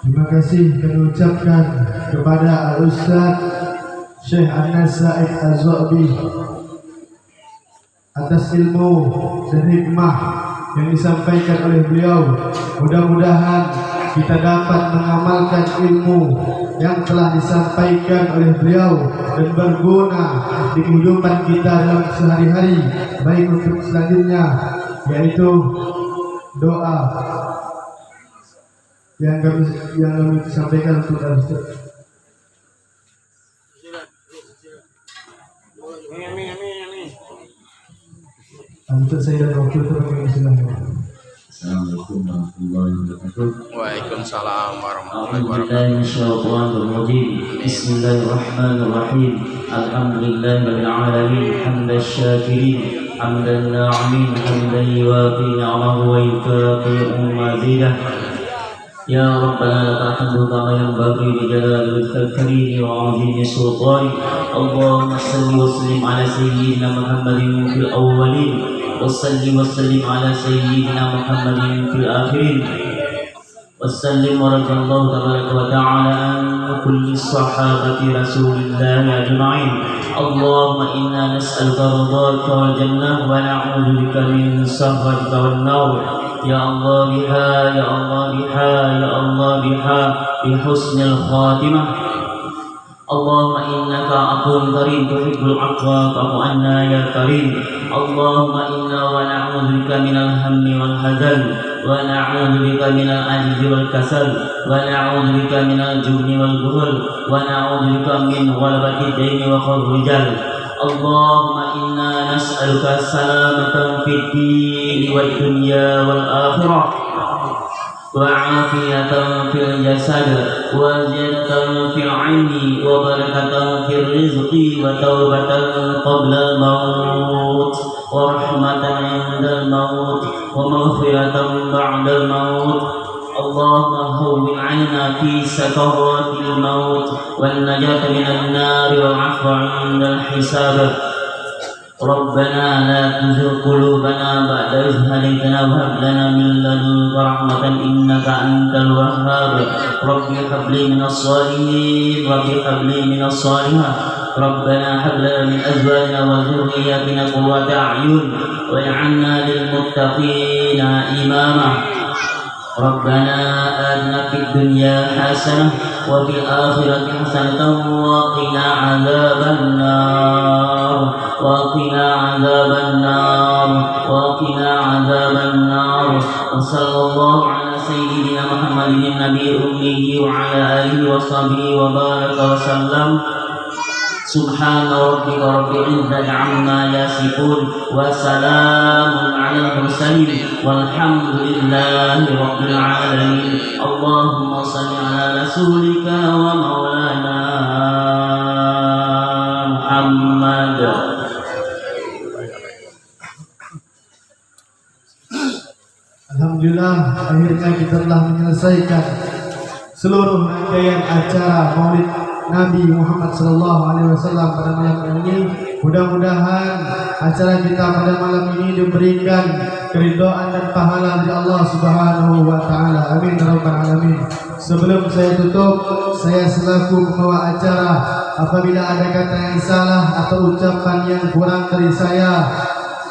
Terima kasih kami ucapkan kepada Al-Ustaz Syekh Anas Said Az-Zu'bi atas ilmu dan hikmah yang disampaikan oleh beliau. Mudah-mudahan kita dapat mengamalkan ilmu yang telah disampaikan oleh beliau dan berguna di kehidupan kita dalam sehari-hari, baik untuk selanjutnya, yaitu doa yang kami sampaikan untuk Al-Ustaz. Untuk saya dan wakil terima kasih. Assalamualaikum warahmatullahi wabarakatuh. Waalaikumsalam warahmatullahi أعوذ wabarakatuh. بالله من الشيطان الرجيم بسم الله الرحمن الرحيم الحمد لله رب العالمين حمد الشاكرين حمد الناعمين حمدا يوافي نعمه ويكافئ مزيده يا ربنا لك الحمد كما ينبغي لجلال وجهك الكريم وعظيم سلطانك اللهم صل وسلم على سيدنا محمد في الأولين وسلم على سيدنا محمد في الآخرين وسلم ورضي الله تبارك وتعالى عن كل الصحابة رسول الله أجمعين اللهم إنا نسألك رضاك والجنة ونعوذ بك من سخطك والنار يا الله بها يا الله بها يا الله بها بحسن الخاتمة اللهم إنك عفو كريم تحب العفو فاعف عنا يا كريم اللهم إنا ونعوذ بك من الهم والحزن ونعوذ بك من العجز والكسل ونعوذ بك من الجبن والبخل ونعوذ بك من غلبة الدين وقهر الرجال اللهم إنا نسألك السلامة في الدين والدنيا والآخرة وعافية في الجسد وزيادة في العلم وبركة في الرزق وتوبة قبل الموت ورحمة عند الموت ومغفرة بعد الموت اللهم هون علينا في سكرات الموت والنجاة من النار والعفو عند الحساب ربنا لا تزغ قلوبنا بعد إذ هديتنا وهب لنا من لدنك رحمة إنك أنت الوهاب رب هب لي من الصالحين رب هب لي من الصالحات ربنا هب لنا من أزواجنا وذرياتنا قرة أعين واجعلنا للمتقين إماما ربنا آتنا في الدنيا حسنة وفي الآخرة حسنة وقنا عذاب النار وقنا عذاب النار وقنا عذاب النار وصلى الله على سيدنا محمد النبي الأمي وعلى آله وصحبه وبارك وسلم سبحان ربك رب العزة عما يصفون وسلام على المرسلين والحمد لله رب العالمين اللهم صل على رسولك ومولانا محمد. Alhamdulillah, akhirnya kita telah menyelesaikan seluruh rangkaian acara Maulid Nabi Muhammad SAW pada malam ini. Mudah-mudahan acara kita pada malam ini diberikan keridhaan dan pahala dari Allah Subhanahu wa taala. Amin ya rabbal alamin. Sebelum saya tutup, saya selaku pembawa acara, apabila ada kata yang salah atau ucapan yang kurang dari saya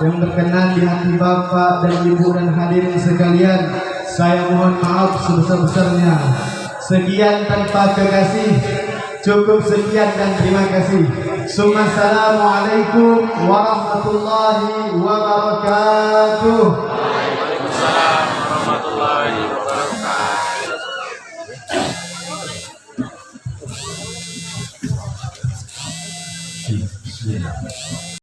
yang berkenan di hati Bapak dan Ibu dan hadirin sekalian, saya mohon maaf sebesar-besarnya. Sekian tanpa kekasih, cukup sekian dan terima kasih. Assalamualaikum warahmatullahi wabarakatuh.